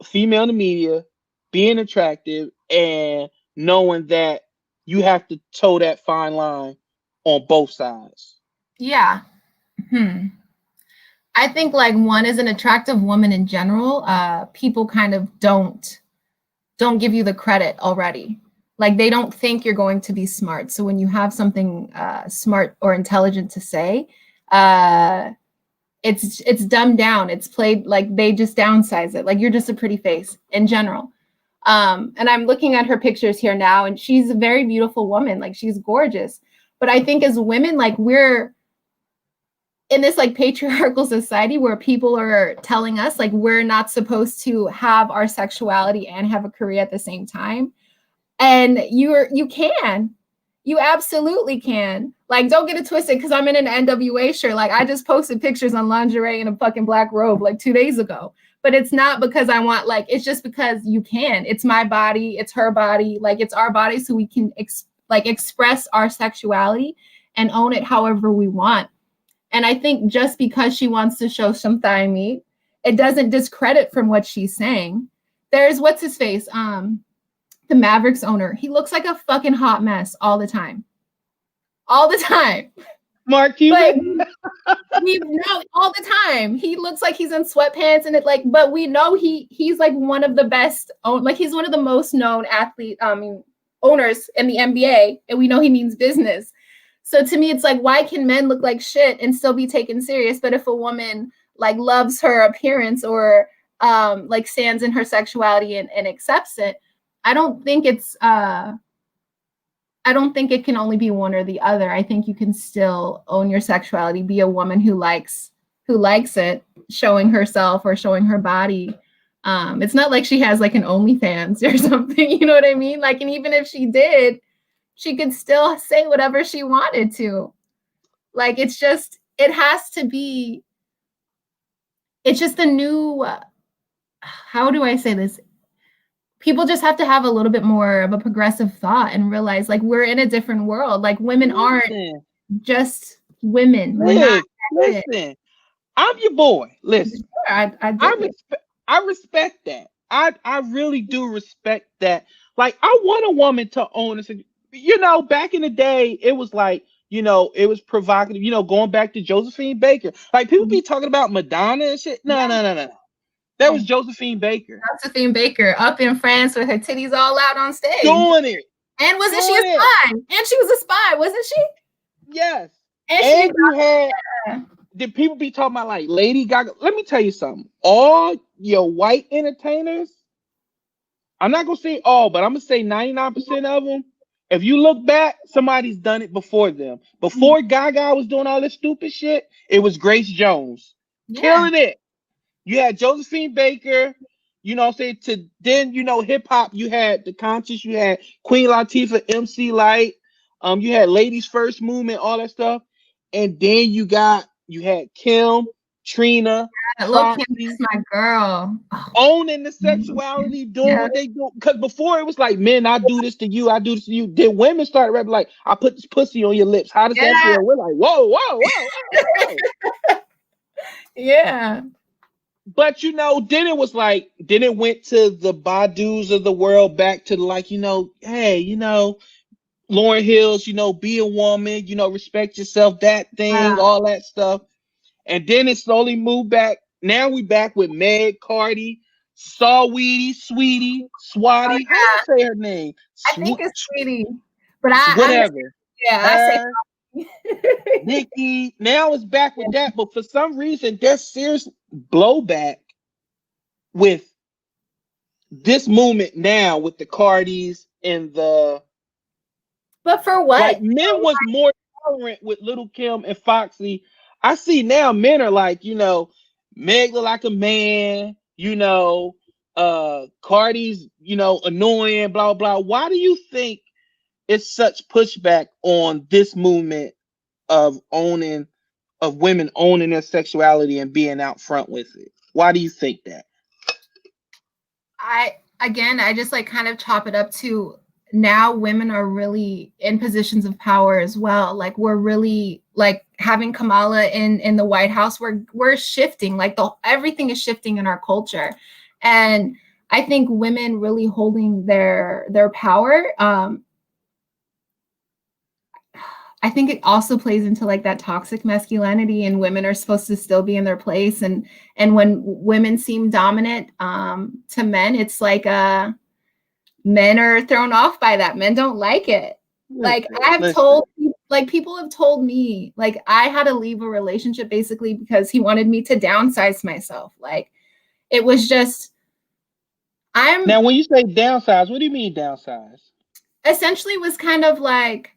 female in the media, being attractive, and knowing that you have to toe that fine line on both sides? Yeah. Hmm. I think like one is an attractive woman in general. People kind of don't give you the credit already. Like they don't think you're going to be smart. So when you have something smart or intelligent to say, uh, it's dumbed down. It's played like they just downsize it. Like you're just a pretty face in general. And I'm looking at her pictures here now, and she's a very beautiful woman. Like she's gorgeous. But I think as women, like we're in this like patriarchal society where people are telling us like we're not supposed to have our sexuality and have a career at the same time. And you absolutely can. Like, don't get it twisted because I'm in an NWA shirt. Like, I just posted pictures on lingerie in a fucking black robe like 2 days ago. But it's not because I want, like, it's just because you can. It's my body, it's her body, like, it's our body, so we can express our sexuality and own it however we want. And I think just because she wants to show some thigh meat, it doesn't discredit from what she's saying. There's what's his face? The Mavericks owner. He looks like a fucking hot mess all the time. All the time. Mark Like Cuban? we know all the time. He looks like he's in sweatpants and it like, but we know he's like one of the best, like he's one of the most known owners in the NBA, and we know he means business. So to me, it's like, why can men look like shit and still be taken serious? But if a woman like loves her appearance or like stands in her sexuality and accepts it, I don't think it's I don't think it can only be one or the other. I think you can still own your sexuality, be a woman who likes it, showing herself or showing her body. It's not like she has like an OnlyFans or something, you know what I mean? Like, and even if she did, she could still say whatever she wanted to. Like, it's just it has to be, it's just a new, how do I say this? People just have to have a little bit more of a progressive thought and realize like we're in a different world. Like women aren't Listen, just women. We're not Liz, that. listen. I'm your boy. Listen, Sure, I I dig it. respect. I respect that. I really do respect that. Like, I want a woman to own a. You know, back in the day, it was like, you know, it was provocative. You know, going back to Josephine Baker. Like, people be talking about Madonna and shit. No, Yeah, no, no, no, no. That yeah. was Josephine Baker Josephine Baker up in France with her titties all out on stage. doing it, And wasn't she a doing it. spy? And she was a spy, wasn't she? Yes. And she And you had, did people be talking about like Lady Gaga? Let me tell you something. All your white entertainers, I'm not gonna say all, but I'm gonna say 99% of them. If you look back, somebody's done it before them. Before Gaga was doing all this stupid shit, it was Grace Jones yeah. killing it. You had Josephine Baker, you know what I'm saying? To then, you know, hip hop, you had The Conscious, you had Queen Latifah, MC Light, you had Ladies First Movement, all that stuff. And then you had Kim, Trina, Lil Kim is Foxy, my girl. Oh, owning the sexuality, doing yeah. what they do. Because before it was like, men, I do this to you, I do this to you. Then women started rapping like, I put this pussy on your lips. How does that Yeah. feel? We're like, whoa, whoa, whoa, whoa, whoa. Yeah. But you know, then it was like, then it went to the Badus of the world, back to like, you know, hey, you know, Lauryn Hills, you know, be a woman, you know, respect yourself, that thing, all that stuff. And then it slowly moved back. Now we back with Meg, Cardi, Saweetie, Sweetie, Oh, Swati. How you yeah. say her name? I think it's Sweetie. But I Whatever. yeah, I say Her, Nikki. Now it's back with that. But for some reason, there's serious blowback with this movement now with the Cardis and the, but for what? like, men was more tolerant with Little Kim and Foxy. I see now men are like, you know, Meg look like a man, you know, Cardi's, you know, annoying, blah blah. Why do you think it's such pushback on this movement of owning, of women owning their sexuality and being out front with it? Why do you think that? I just like kind of chop it up to now women are really in positions of power as well. Like we're really like having Kamala in the White House. We're shifting, like everything is shifting in our culture. And I think women really holding their power. I think it also plays into like that toxic masculinity, and women are supposed to still be in their place. And when women seem dominant to men, it's like men are thrown off by that. Men don't like it. Like people have told me, like I had to leave a relationship basically because he wanted me to downsize myself. Like it was just, Now, when you say downsize, what do you mean downsize? essentially was kind of like,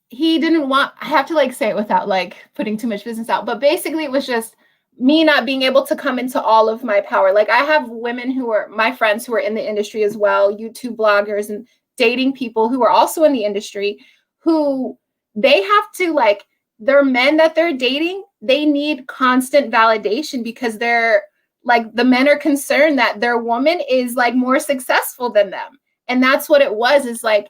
he didn't want, I have to like say it without like putting too much business out, but basically it was just me not being able to come into all of my power. Like I have women who are my friends who are in the industry as well, YouTube bloggers and dating people who are also in the industry, who they have to like, their men that they're dating, they need constant validation because they're like, the men are concerned that their woman is like more successful than them. And that's what it was, is like,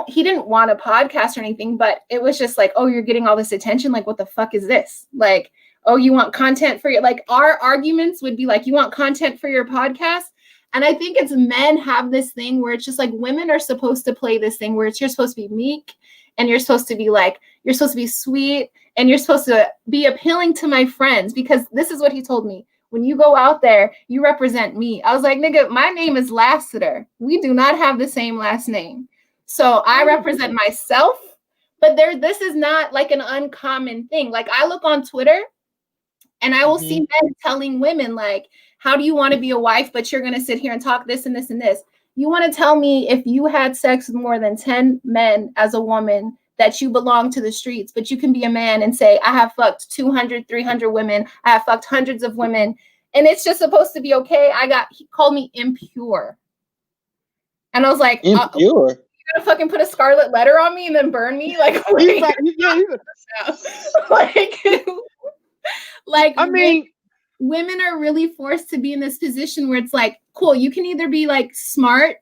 he didn't want a podcast or anything, but it was just like, oh, you're getting all this attention. Like, what the fuck is this? Like, oh, you want content for your, like, our arguments would be like, you want content for your podcast? And I think it's men have this thing where it's just like, women are supposed to play this thing where you're supposed to be meek and you're supposed to be like, you're supposed to be sweet and you're supposed to be appealing to my friends, because this is what he told me. When you go out there, you represent me. I was like, nigga, my name is Lassiter. We do not have the same last name. So I represent myself, but this is not like an uncommon thing. Like I look on Twitter and I will see men telling women like, how do you want to be a wife, but you're going to sit here and talk this and this and this? You want to tell me if you had sex with more than 10 men as a woman that you belong to the streets, but you can be a man and say, I have fucked 200, 300 women. I have fucked hundreds of women. And it's just supposed to be okay. He called me impure. And I was like, impure. gonna fucking put a scarlet letter on me and then burn me? Like, he's like, yeah, like, like, I mean, women are really forced to be in this position where it's like, cool, you can either be like smart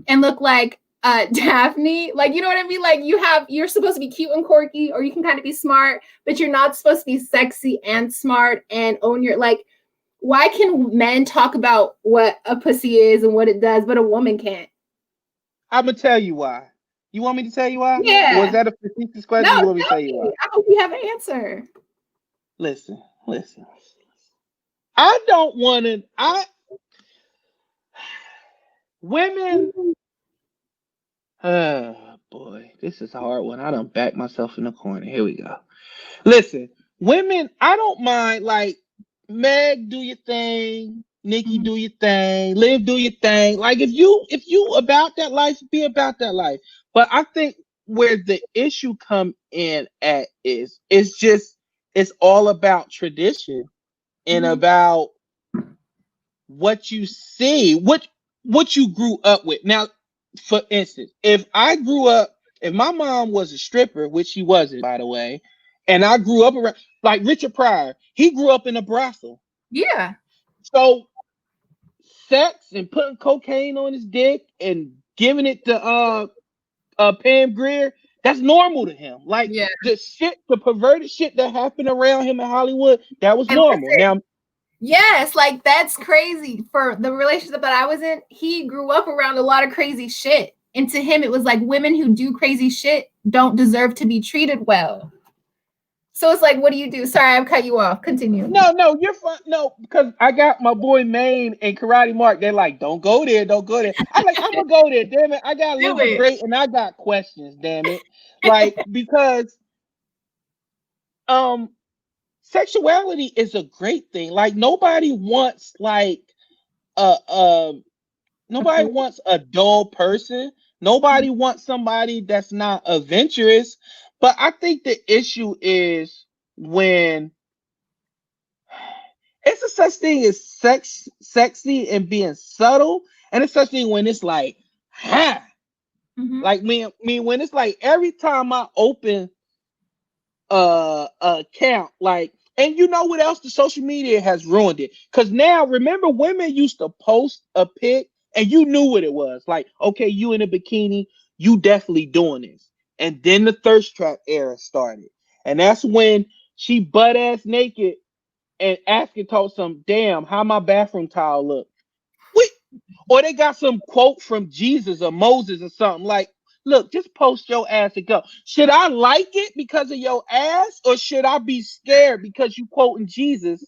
and look like Daphne, like, you know what I mean? Like, you're supposed to be cute and quirky, or you can kind of be smart, but you're not supposed to be sexy and smart and own your, like, why can men talk about what a pussy is and what it does, but a woman can't? I'm gonna tell you why. You want me to tell you why? Yeah. Was that a facetious question? No, You want me to tell you why? I hope you have an answer. Listen. I don't want to. Women. Oh boy, this is a hard one. I done backed myself in the corner. Here we go. Listen, women. I don't mind. Like, Meg, do your thing. Nikki, do your thing. Liv, do your thing. Like, if you about that life, be about that life. But I think where the issue come in at is it's all about tradition and about what you see, what you grew up with. Now, for instance, if my mom was a stripper, which she wasn't, by the way, and I grew up around, like Richard Pryor, he grew up in a brothel. Yeah. So sex and putting cocaine on his dick and giving it to Pam Grier, that's normal to him. Like, the perverted shit that happened around him in Hollywood, that was normal. Now, yes, like, that's crazy. For the relationship that I was in, he grew up around a lot of crazy shit. And to him, it was like, women who do crazy shit don't deserve to be treated well. So it's like, what do you do? Sorry, I've cut you off. Continue. No, you're fine. No, because I got my boy Maine and Karate Mark. They're like, don't go there. I'm like, I'm gonna go there. Damn it, I got live great, and I got questions. Damn it, like, because sexuality is a great thing. Like, nobody wants nobody wants a dull person. Nobody wants somebody that's not adventurous. But I think the issue is when it's a such thing as sexy and being subtle, and it's such thing when it's like, like me, when it's like every time I open a account, like, and you know what else? The social media has ruined it. Because now, remember, women used to post a pic and you knew what it was. Like, okay, you in a bikini, you definitely doing this. And then the thirst trap era started. And that's when she butt ass naked and asking told some, damn, how my bathroom towel look. Or they got some quote from Jesus or Moses or something like, look, just post your ass and go. Should I like it because of your ass, or should I be scared because you quoting Jesus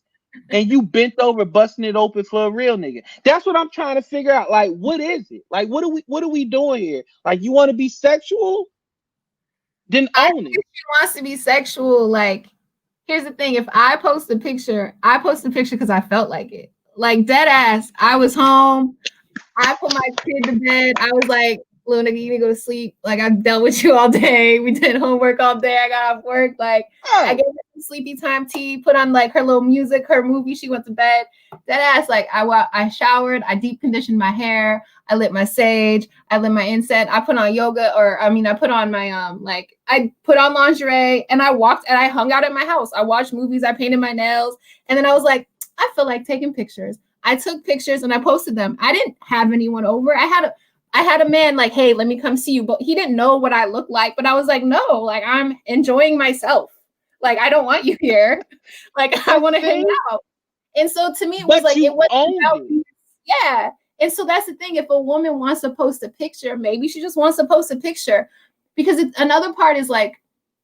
and you bent over busting it open for a real nigga? That's what I'm trying to figure out. Like, what is it? Like, what are we doing here? Like, you want to be sexual? Then own it. If she wants to be sexual, like, here's the thing. If I post a picture because I felt like it. Like, dead ass, I was home. I put my kid to bed. I was like, Luna, you need to go to sleep. Like, I've dealt with you all day. We did homework all day. I got off work. Like, I gave her some sleepy time tea, put on like her little music, her movie. She went to bed. Dead ass, like, I showered. I deep conditioned my hair. I lit my sage. I lit my incense. I put on yoga, I put on my I put on lingerie, and I walked and I hung out at my house. I watched movies. I painted my nails, and then I was like, I feel like taking pictures. I took pictures and I posted them. I didn't have anyone over. I had a man like, hey, let me come see you. But he didn't know what I looked like. But I was like, no, like, I'm enjoying myself. Like, I don't want you here. Like, I want to hang out. And so to me, it was like, it wasn't about me. Yeah. And so that's the thing. If a woman wants to post a picture, maybe she just wants to post a picture. Because another part is like,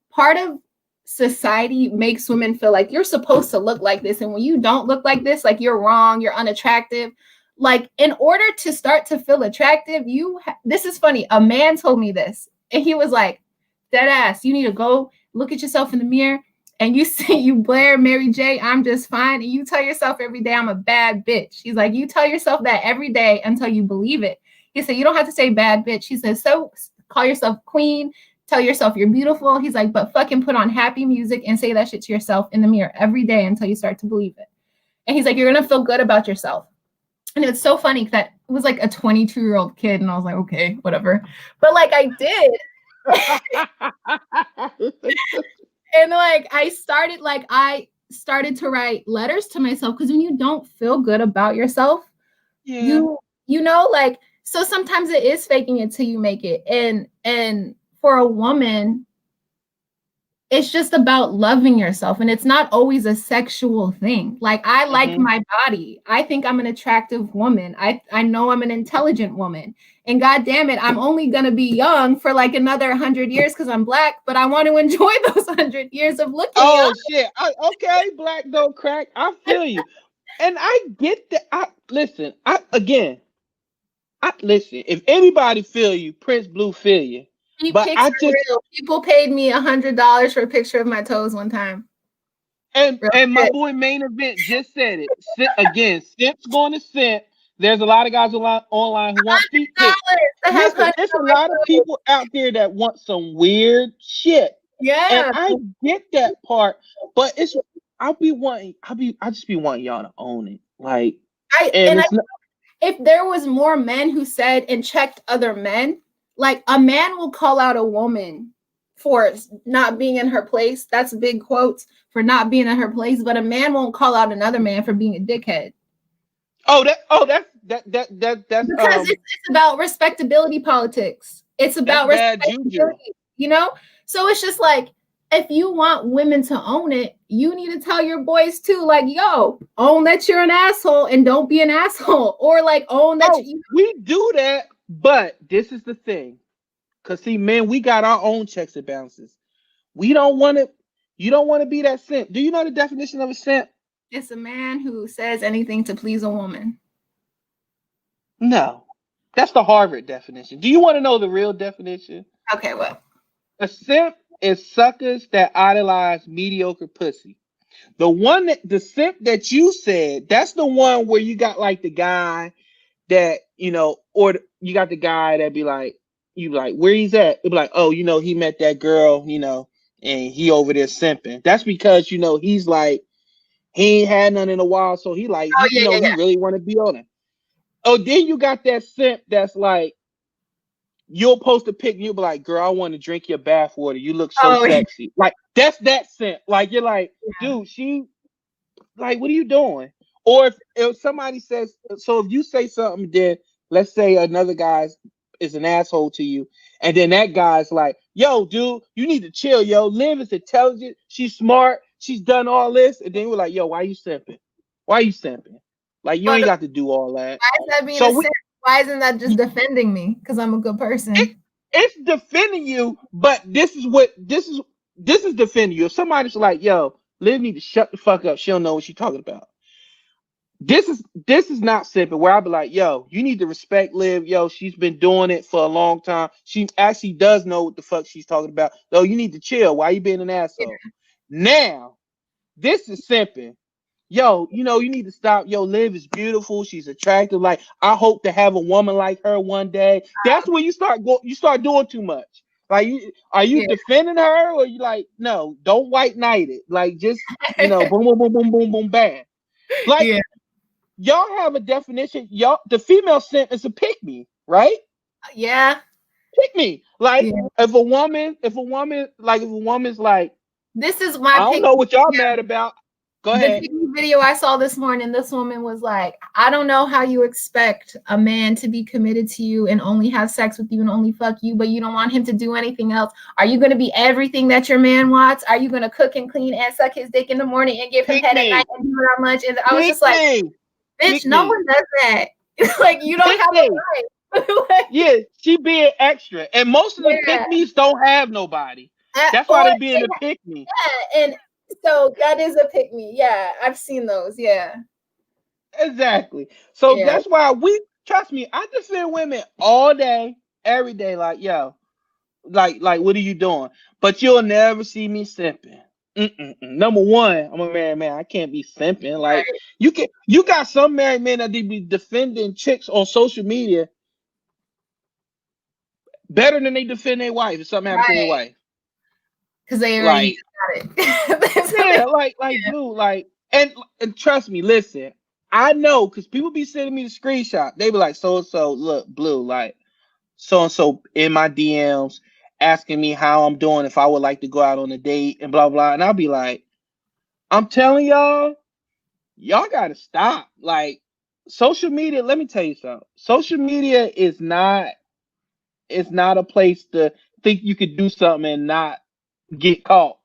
part of society makes women feel like you're supposed to look like this, and when you don't look like this, like, you're wrong, you're unattractive. Like, in order to start to feel attractive, this is funny, a man told me this, and he was like, dead ass, you need to go look at yourself in the mirror, and you see you blare Mary J, I'm just fine, and you tell yourself every day, I'm a bad bitch. He's like, you tell yourself that every day until you believe it. He said, you don't have to say bad bitch. He says, so call yourself queen. Tell yourself you're beautiful. He's like, but fucking put on happy music and say that shit to yourself in the mirror every day until you start to believe it. And he's like, you're going to feel good about yourself. And it's so funny that was like a 22-year-old kid, and I was like, okay, whatever. But like I did, and like I started to write letters to myself, because when you don't feel good about yourself, Yeah. you know, like, so sometimes it is faking it till you make it. And for a woman, it's just about loving yourself, and it's not always a sexual thing. Like, I like my body. I think I'm an attractive woman. I know I'm an intelligent woman. And god damn it, I'm only going to be young for like another 100 years because I'm black, but I want to enjoy those 100 years of looking young. Oh shit. Okay, black don't crack. I feel you. And I get that. I listen, if anybody feel you, Prince Blue feel you. But Pics I are just real. People paid me $100 for a picture of my toes one time. Real and my shit. boy Main Event just said it. Again, Simp's going to Simp. There's a lot of guys online who want feet pics. $100 to have Listen, honey there's a on my lot of toes. people out there that want some weird shit. And Yeah. I get that part, but I just be wanting y'all to own it. Like, and I it's not. if there was more men who said and checked other men, like, a man will call out a woman for not being in her place. That's big quotes, for not being in her place, but a man won't call out another man for being a dickhead. That's Because it's about respectability politics. It's that's about bad juju. respectability, you know? So it's just like, if you want women to own it, you need to tell your boys too, like, yo, own that you're an asshole and don't be an asshole. Or like, own that Oh, we do that, but this is the thing. Cause see, man, we got our own checks and balances. We don't want to. You don't want to be that simp. Do you know the definition of a simp? it's a man who says anything to please a woman. No, that's the Harvard definition. Do you want to know the real definition? Okay, well, A simp is suckers that idolize mediocre pussy. The simp that you said, that's the one where you got like the guy that, or you got the guy that be like, you be like, where he's at? It be like, oh, he met that girl, and he over there simping. That's because, he's like, he ain't had none in a while, so he like, oh yeah, yeah, he yeah. really want to be on it. Oh, then you got that simp that's like, you'll post a pic and you'll be like, girl, I want to drink your bath water. You look so Oh sexy. Like, that's that simp. Like, you're like, yeah. dude, like, what are you doing? Or if somebody says, so if you say something, then let's say another guy is an asshole to you, and then that guy's like, yo, dude, you need to chill, yo. Liv is intelligent, she's smart, she's done all this, and then we're like, yo, why you simping? Why you simping? Like, you But ain't got to do all that. why is that being So a sin? Why isn't that just defending me? Because I'm a good person. it's defending you, but this is defending you. If somebody's like, yo, Liv need to shut the fuck up, she don't know what she's talking about. This is not simping where I'll be like, yo, you need to respect Liv. Yo, she's been doing it for a long time. She actually does know what the fuck she's talking about. Yo, you need to chill. Why you being an asshole? Yeah. Now, this is simping. Yo, you need to stop. Yo, Liv is beautiful. She's attractive. Like, I hope to have a woman like her one day. That's when you start doing too much. Like, are you Yeah. defending her, or you like, no, don't white knight it. Like, just, boom, boom, boom, boom, boom, boom, bam. Like, Yeah. y'all have a definition. Y'all, the female simp is a pick me, right? Yeah. Pick me. Like, Yeah. if a woman's like, This is I my don't pick. know what y'all Yeah. mad about. Go The ahead. video I saw this morning, this woman was like, I don't know how you expect a man to be committed to you and only have sex with you and only fuck you, but you don't want him to do anything else. Are you going to be everything that your man wants? Are you going to cook and clean and suck his dick in the morning and give him Pick head at me. night and do it on lunch? And I was Pick just like, me. bitch, Pick no me. one does that. Like, you don't Pick have me. a life. Like, Yeah, she being extra. And most of the yeah. pick me's don't have nobody. That's why Or they being a pick me. yeah, and so that is a pick me. Yeah, I've seen those. Yeah. Exactly. So Yeah. that's why trust me, I defend women all day, every day. Like, yo, like, what are you doing? But you'll never see me simping. Number one, I'm a married man. I can't be simping. Like, Right. you got some married men that they be defending chicks on social media better than they defend their wife if something happened to their Right. wife. Because they already Like, got it. yeah, like, dude, like, and trust me, listen. I know because people be sending me the screenshot. They be like, so and so, look, Blue, like so and so in my DMs asking me how I'm doing, if I would like to go out on a date and blah blah. And I'll be like, I'm telling y'all gotta stop. Like social media, let me tell you something. Social media is not, it's not a place to think you could do something and not get caught.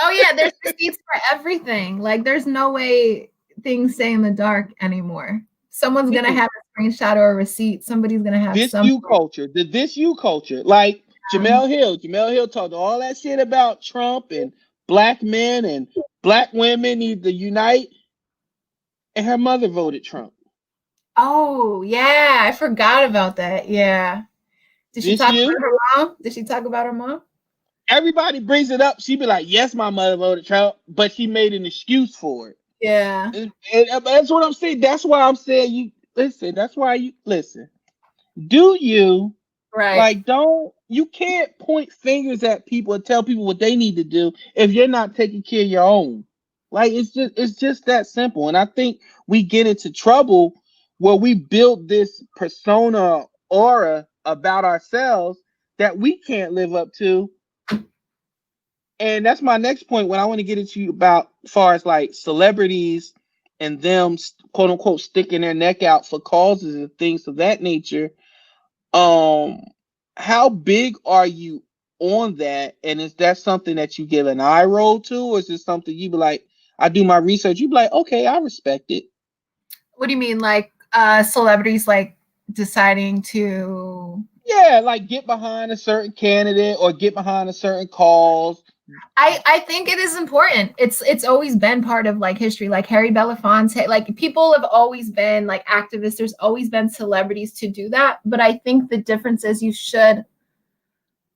Oh yeah, there's receipts for everything. Like there's no way things stay in the dark anymore. Someone's gonna have a screenshot or a receipt. Somebody's gonna have This something. you culture, the this you culture. Like Jamel Hill talked all that shit about Trump and black men and black women need to unite, and her mother voted Trump. Oh yeah, I forgot about that. Yeah. Did she This talk you? about her mom? Did she talk about her mom? Everybody brings it up. She be like, "Yes, my mother voted Trump," but she made an excuse for it. Yeah. And that's what I'm saying. That's why I'm saying you listen. That's why you listen. Do you Right. like? Don't you can't point fingers at people and tell people what they need to do if you're not taking care of your own. Like it's just that simple. And I think we get into trouble where we build this persona aura about ourselves that we can't live up to. And that's my next point when I want to get into about as far as like celebrities and them quote unquote sticking their neck out for causes and things of that nature. um how big are you on that, and is that something that you give an eye roll to, or is it something you be like, I do my research, you be like, okay, I respect it? What do you mean, like celebrities like deciding to? Yeah, like get behind a certain candidate or get behind a certain cause. I think it is important. It's always been part of like history. Like Harry Belafonte, like people have always been like activists. There's always been celebrities to do that. But I think the difference is you should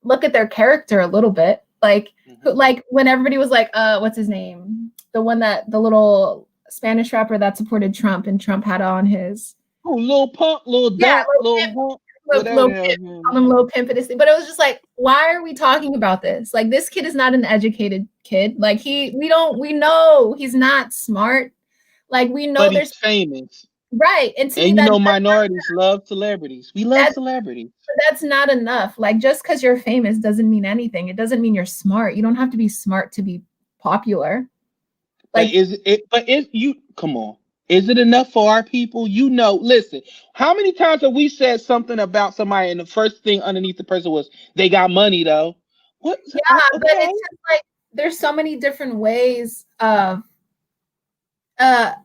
look at their character a little bit. Like when everybody was like, what's his name? The one that the little Spanish rapper that supported Trump and Trump had on his. Oh, little pump, little Yeah, dump, little hump, whatever little the hell his pimp, name call is. him little pimp and this thing. But it was just like, why are we talking about this? Like this kid is not an educated kid. Like we know he's not smart. Like we know But there's he's famous. right. And to me And you know minorities love celebrities. We love that's celebrities. that's not enough. Like just because you're famous doesn't mean anything. It doesn't mean you're smart. You don't have to be smart to be popular. But Like is it? But is you come on? Is it enough for our people? You know, listen. How many times have we said something about somebody, and the first thing underneath the person was they got money though? What? yeah, but Okay. it's just like there's so many different ways of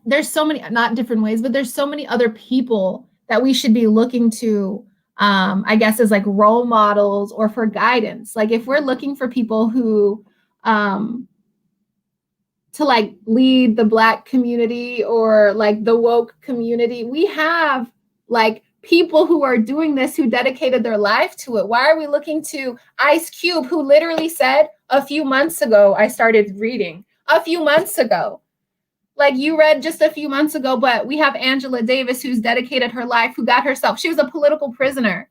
there's so many not different ways, but there's so many other people that we should be looking to I guess as like role models or for guidance. Like if we're looking for people who um to like lead the Black community or like the woke community, we have like people who are doing this who dedicated their life to it. Why are we looking to Ice Cube, who literally said a few months ago, I started reading a few months ago, like you read just a few months ago, but we have Angela Davis who's dedicated her life, who got herself, she was a political prisoner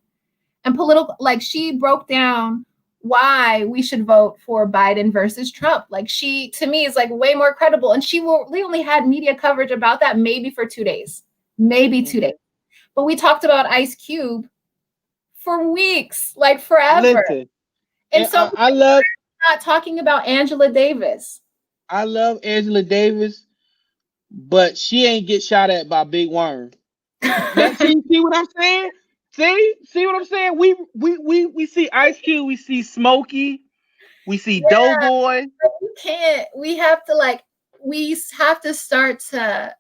and political, like she broke down why we should vote for Biden versus Trump. Like she, to me, is like way more credible. And we only had media coverage about that maybe for 2 days, maybe 2 days. But we talked about Ice Cube for weeks, like forever. Listen, And and so I love we're not talking about Angela Davis. Angela Davis, but she ain't get shot at by Big Worm. That see what I'm saying? See what I'm saying? We see Ice Cube, we see Smokey, we see Yeah, Doughboy. we can't. We have to start to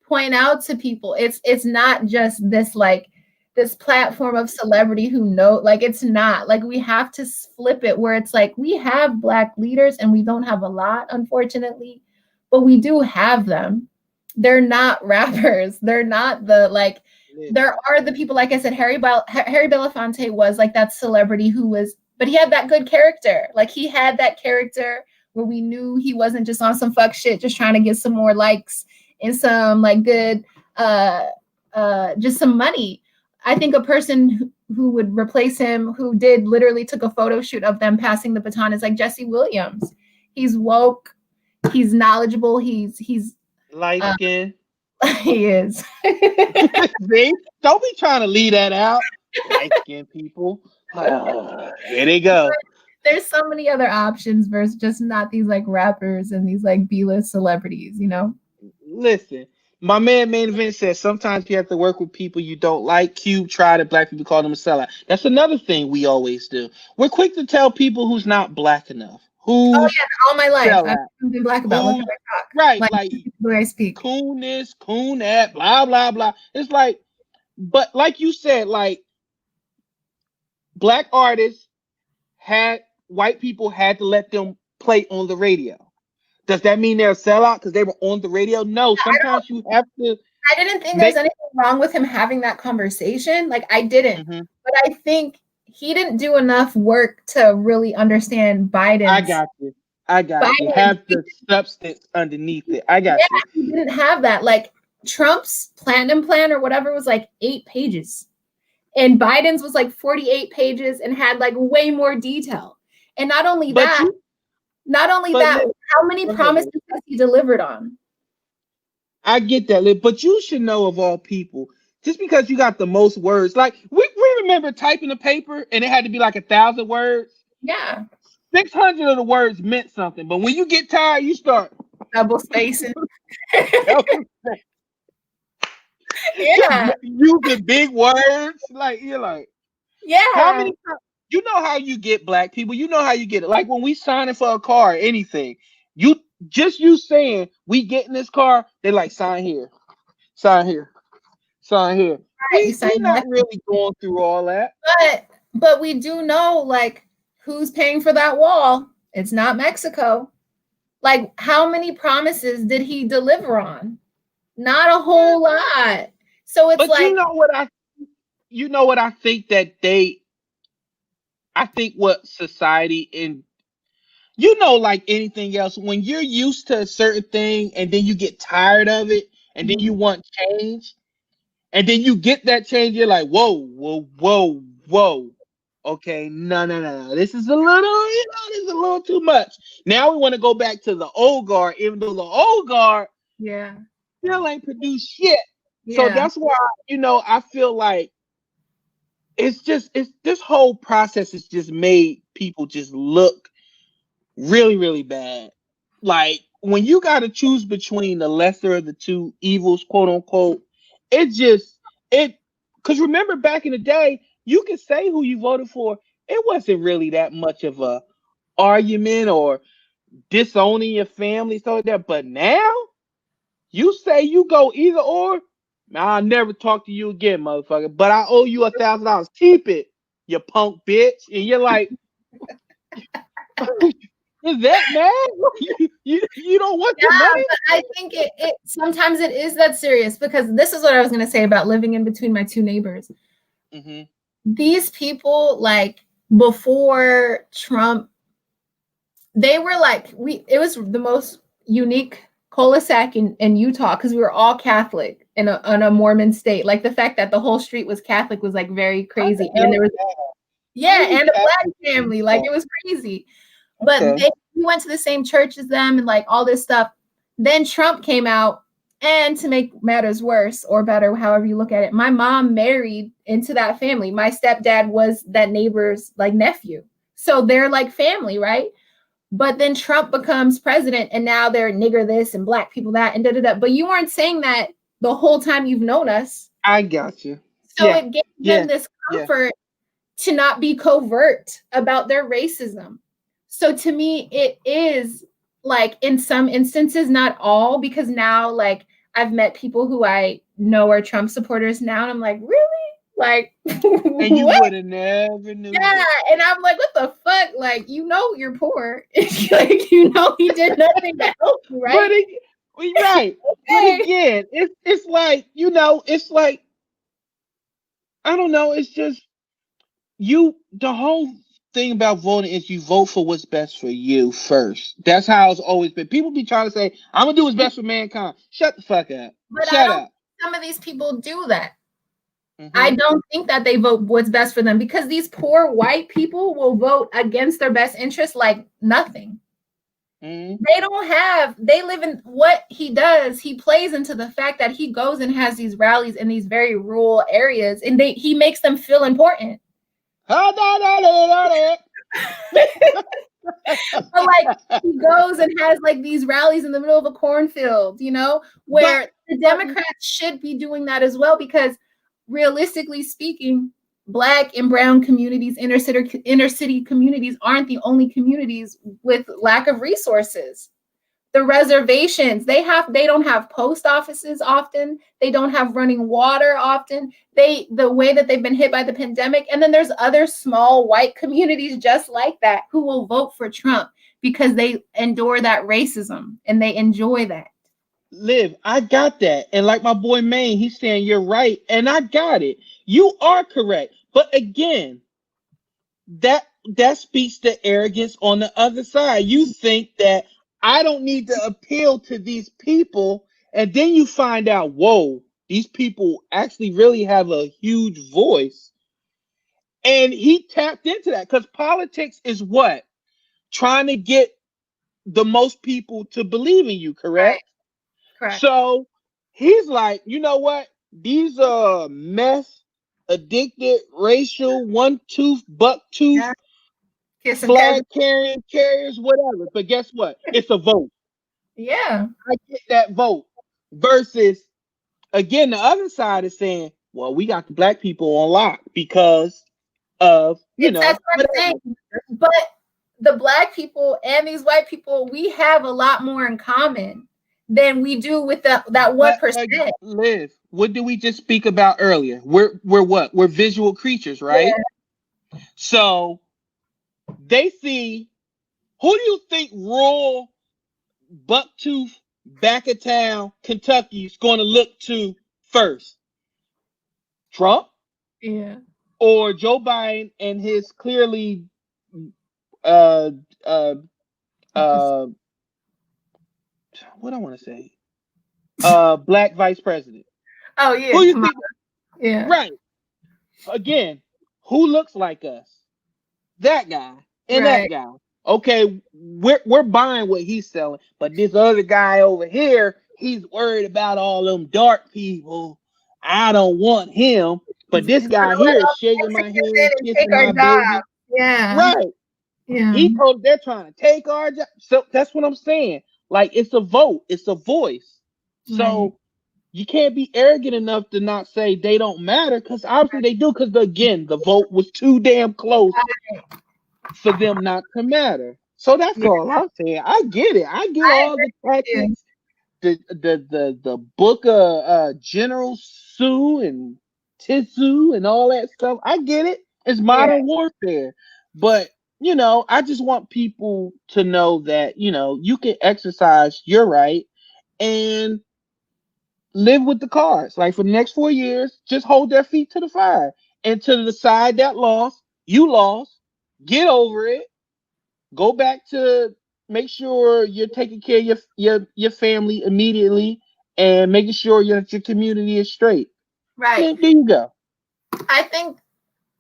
point out to people it's not just this like this platform of celebrity who know, like it's not like we have to flip it where it's like we have Black leaders and we don't have a lot, unfortunately, but we do have them. They're not rappers, they're not the like there are the people, like I said, Harry Belafonte was like that celebrity who was, but he had that good character. Like he had that character where we knew he wasn't just on some fuck shit just trying to get some more likes and some like good just some money. I think a person who would replace him, who did literally took a photo shoot of them passing the baton, is like Jesse Williams. He's woke, he's knowledgeable, he's light uh, skin. He is. See? Don't be trying to leave that out. Light skinned people. Here they go. There's so many other options versus just not these like rappers and these like B-list celebrities, you know? Listen, my man Main Event says sometimes you have to work with people you don't like. Cube tried it. Black people call them a sellout. That's another thing we always do. We're quick to tell people who's not black enough. Oh Who's yeah, all my life I've sellout? been black about. Look Who's how I talk. right? Like Like the way I speak. coon this, coon that, blah blah blah. It's like, but like you said, like black artists had white people had to let them play on the radio. Does that mean they're a sellout because they were on the radio? No. Sometimes you have to I didn't think there was make. anything wrong with him having that conversation. Like I didn't, Mhm. but I think he didn't do enough work to really understand I Biden's. got you. I got you. Biden, Have the substance underneath it. I got yeah, you. he didn't have that. Like Trump's platinum plan or whatever was like 8 pages. And Biden's was like 48 pages and had like way more detail. And not only But that, you, how many go ahead, Liz. promises has he delivered on? I get that, Liz, but you should know of all people. Just because you got the most words, like we remember typing a paper and it had to be like 1,000 words. Yeah. 600 of the words meant something, but when you get tired, you start Double spacing. Yeah. using big words. Like you're like, how Yeah. many times? You know how you get black people. You know how you get it. Like when we signing for a car or anything, you saying we get in this car, they like sign here, sign here, sign here. Right. You We sign not that. really going through all that. But we do know like who's paying for that wall. It's not Mexico. Like how many promises did he deliver on? Not a whole lot. So it's But like, you know what I think that I think what society and like anything else, when you're used to a certain thing and then you get tired of it and then you want change and then you get that change, you're like, whoa, whoa, whoa, whoa. Okay, no. This is a little, this is a little too much. Now we want to go back to the old guard, even though the old guard yeah. still ain't produced shit. So Yeah. that's why, I feel like it's this whole process has just made people just look really, really bad. Like when you got to choose between the lesser of the two evils, quote unquote, it just it because remember back in the day, you could say who you voted for. It wasn't really that much of a argument or disowning your family, so that. But now you say you go either or. I'll never talk to you again, motherfucker. But I owe you $1,000. Keep it, you punk bitch. And you're like, is that mad? You don't want your Yeah, money? but I think it sometimes it is that serious because this is what I was going to say about living in between my two neighbors. Mm-hmm. These people, like before Trump, they were like it was the most unique cul-de-sac in Utah because we were all Catholic in a Mormon state. Like the fact that the whole street was Catholic was like very crazy, and there was and a black family, like it was crazy. But we went to the same church as them and like all this stuff. Then Trump came out, and to make matters worse or better, however you look at it, my mom married into that family. My stepdad was that neighbor's like nephew, so they're like family, right? But then Trump becomes president, and now they're nigger this and black people that and da da da. But you weren't saying that the whole time you've known us. I got you. So it gave them this comfort to not be covert about their racism. So to me, it is like in some instances, not all, because now like I've met people who I know are Trump supporters now, and I'm like, really? Like, and you would have never knew. Yeah, and I'm like, what the fuck? Like, you're poor. Like, he did nothing to help you, right? Right. But again, it's like, it's like, I don't know, it's just the whole thing about voting is you vote for what's best for you first. That's how it's always been. People be trying to say, I'm gonna do what's best for mankind. Shut the fuck up. But Shut up. Some of these people do that. Mm-hmm. I don't think that they vote what's best for them because these poor white people will vote against their best interest like nothing. Mm-hmm. They live in what he does. He plays into the fact that he goes and has these rallies in these very rural areas, and he makes them feel important. But like he goes and has like these rallies in the middle of a cornfield, but, where the Democrats should be doing that as well, because realistically speaking, Black and brown communities, inner city communities aren't the only communities with lack of resources. The reservations, they don't have post offices often, they don't have running water often, the way that they've been hit by the pandemic. And then there's other small white communities just like that who will vote for Trump because they endure that racism and they enjoy that. Liv, I got that. And like my boy Maine, he's saying you're right. And I got it. You are correct. But again, that speaks to arrogance on the other side. You think that I don't need to appeal to these people, and then you find out, whoa, these people actually really have a huge voice. And he tapped into that because politics is what? Trying to get the most people to believe in you, Right. correct? Correct. So he's like, you know what? These are meth addicted, racial, one tooth, buck tooth, flag carrying carriers, whatever. But guess what? It's a vote. Yeah. I get that vote. Versus, again, the other side is saying, well, we got the Black people on lock because of, That's what I'm saying. But the Black people and these white people, we have a lot more in common than we do with that 1%. Liv, what did we just speak about earlier? We're what? We're visual creatures, right? Yeah. So they see, who do you think rural bucktooth back of town Kentucky is going to look to first? Trump? Yeah. Or Joe Biden and his clearly what I want to say? Black vice president. Oh yeah. Who you think? Yeah. Right. Again, who looks like us? That guy and that guy. Okay, we're buying what he's selling, but this other guy over here, he's worried about all them dark people. I don't want him, but this guy here is shaking my hand, kissing my baby. Yeah. Right. Yeah. He told they're trying to take our job. So that's what I'm saying. Like, it's a vote, it's a voice. So you can't be arrogant enough to not say they don't matter, because obviously they do, because again, the vote was too damn close for them not to matter. So that's all I'm saying. I get it. I get all the tactics, the book of General Sue and Tissue and all that stuff. I get it. It's modern warfare. But I just want people to know that, you can exercise your right and live with the cards. Like, for the next 4 years, just hold their feet to the fire. And to the side that lost, you lost. Get over it. Go back to make sure you're taking care of your family immediately and making sure your community is straight. Right. There you go. I think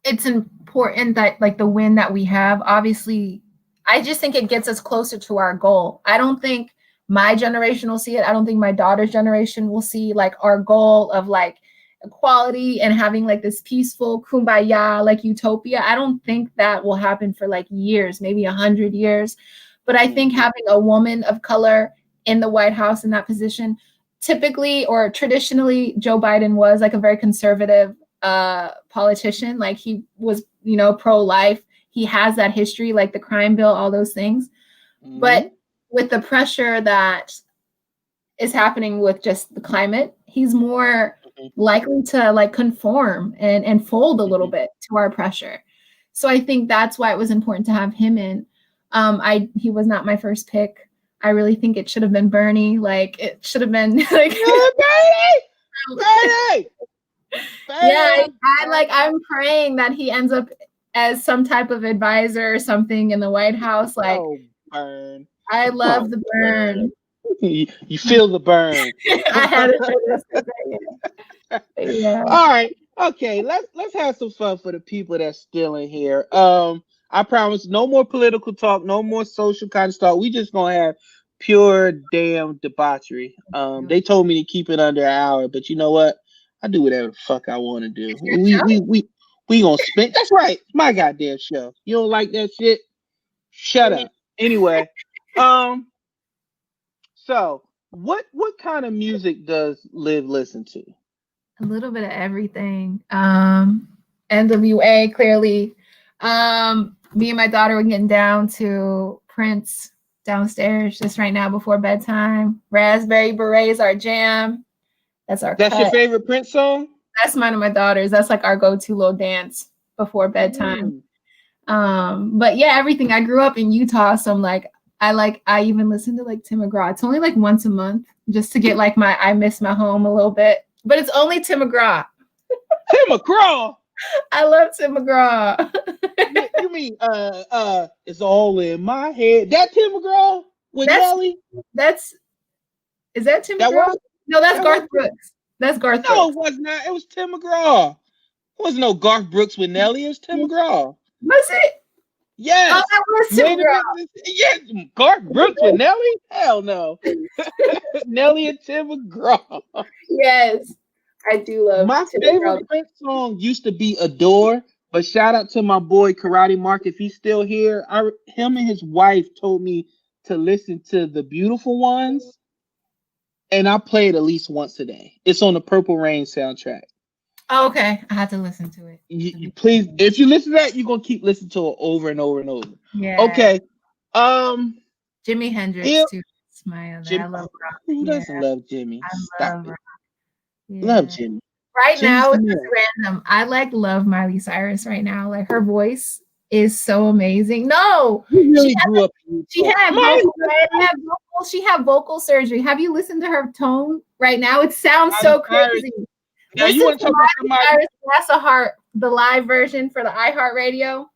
it's important that, like, the win that we have, obviously, I just think it gets us closer to our goal. I don't think my generation will see it. I don't think my daughter's generation will see, like, our goal of, like, equality and having, like, this peaceful kumbaya, like, utopia. I don't think that will happen for, like, years, maybe 100 years. But I think having a woman of color in the White House in that position, typically or traditionally, Joe Biden was, like, a very conservative politician. Like, he was, pro-life. He has that history, like the crime bill, all those things. But with the pressure that is happening with just the climate, he's more likely to, like, conform and fold a little bit to our pressure. So I think that's why it was important to have him in. He was not my first pick. I really think it should have been Bernie. Like, it should have been like Bernie! Yeah, I'm praying that he ends up as some type of advisor or something in the White House. Like, burn. I love the burn. You feel the burn. I had it. Yeah. All right. Okay. Let's have some fun for the people that's still in here. I promise. No more political talk. No more social kind of stuff. We just gonna have pure damn debauchery. They told me to keep it under an hour, but you know what? I do whatever the fuck I want to do. It's your show. We gonna spend. That's right. It's my goddamn show. You don't like that shit? Shut up. Anyway, um, so what kind of music does Liv listen to? A little bit of everything. NWA clearly. Me and my daughter were getting down to Prince downstairs just right now before bedtime. Raspberry Beret's our jam. That's our That's your cut. favorite Prince song? That's mine and my daughter's. That's like our go-to little dance before bedtime. But yeah, everything. I grew up in Utah, so I'm like I even listen to like Tim McGraw. It's only like once a month just to get like my I miss my home a little bit. But it's only Tim McGraw. Tim McGraw. I love Tim McGraw. You mean it's all in my head. That Tim McGraw with Nelly? Is that Tim That McGraw? was? No, that's That Garth was? Brooks. That's Garth No, it Brooks. was not. It was Tim McGraw. It wasn't no Garth Brooks with Nelly. It was Tim McGraw. Was it? Yes. Oh, that was Tim McGraw. Yes, Garth Brooks with Nelly? Hell no. Nelly and Tim McGraw. Yes. I do love My Tim favorite McGraw. Prince song used to be Adore, but shout out to my boy Karate Mark if he's still here. Him and his wife told me to listen to The Beautiful Ones, and I play it at least once a day. It's on the Purple Rain soundtrack. Oh, okay. I have to listen to it. You please, if you listen to that, you're gonna keep listening to it over and over and over. Yeah. Okay. Jimi Hendrix too. Smile. I love rock. Who doesn't love Jimmy? Stop it. Yeah. Love Jimmy. Right Jimmy's now, the it's man. just random. I love Miley Cyrus right now. Like her voice is so amazing. No, You really grew up. she had vocal surgery. Have you listened to her tone right now? It sounds so crazy. Now you want to talk about somebody? Bless a Heart, the live version for the iHeartRadio.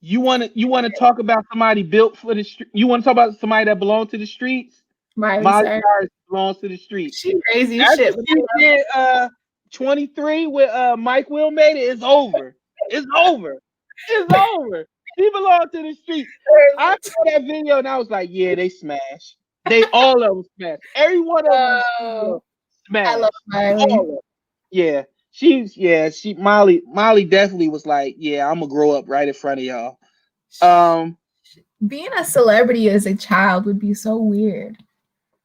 You want to talk about somebody built for the street? You want to talk about somebody that belongs to the streets? Miley Cyrus belongs to the streets. She crazy as shit. She did 23 with Mike Will made it. It's over. It's over. It's over. She belongs to the streets. I saw that video and I was like, yeah, they smashed. They all of them smashed. Every one of them smashed. I love Miley. Yeah. Molly definitely was like, yeah, I'm gonna grow up right in front of y'all. Being a celebrity as a child would be so weird.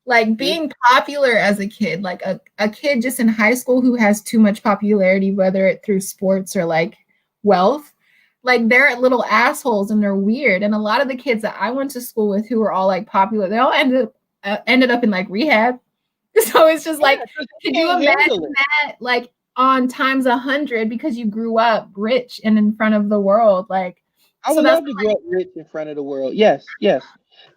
Like being popular as a kid, like a kid just in high school who has too much popularity, whether it through sports or like wealth, like they're little assholes and they're weird. And a lot of the kids that I went to school with who were all like popular, they all ended up in like rehab. So it's just like, could you imagine that like on times 100 because you grew up rich and in front of the world? Like I would love to grow up rich in front of the world. Yes.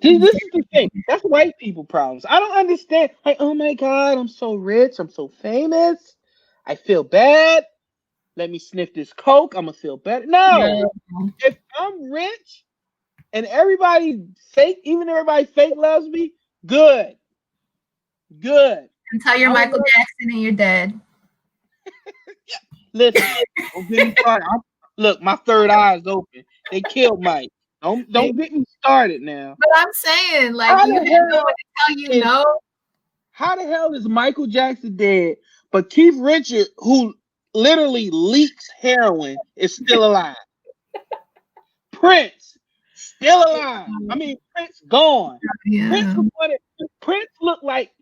See, this is the thing. That's white people problems. I don't understand. Like, oh my God, I'm so rich. I'm so famous. I feel bad. Let me sniff this Coke. I'm going to feel better. No. If I'm rich and everybody fake, even everybody fake loves me, good. Until you're Michael Jackson and you're dead. Listen, don't get me started. Look, my third eye is open. They killed Mike. Don't get me started now. But I'm saying, like, you have no one to tell you no. How the hell is Michael Jackson dead, but Keith Richards, who literally leaks heroin, is still alive? Prince, still alive. I mean, Prince gone. Yeah. Prince looked like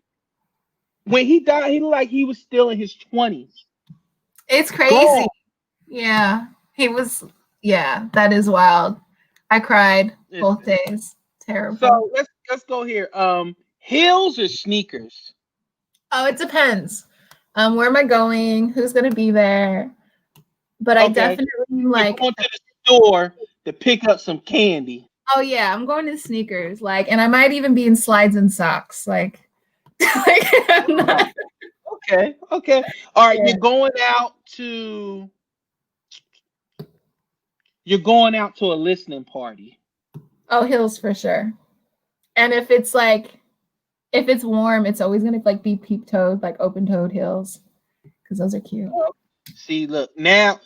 when he died, he looked like he was still in his 20s. It's crazy. Gone. Yeah, he was. Yeah, that is wild. I cried both days. Terrible. So let's go here. Heels or sneakers? Oh, it depends. Where am I going? Who's gonna be there? But I definitely like going to the store to pick up some candy. Oh yeah, I'm going to sneakers. Like, and I might even be in slides and socks. Like I'm not... Okay. All right, you're going out to a listening party. Oh, heels for sure. And if it's warm, it's always gonna like be peep-toed, like open-toed heels, because those are cute. See, look now,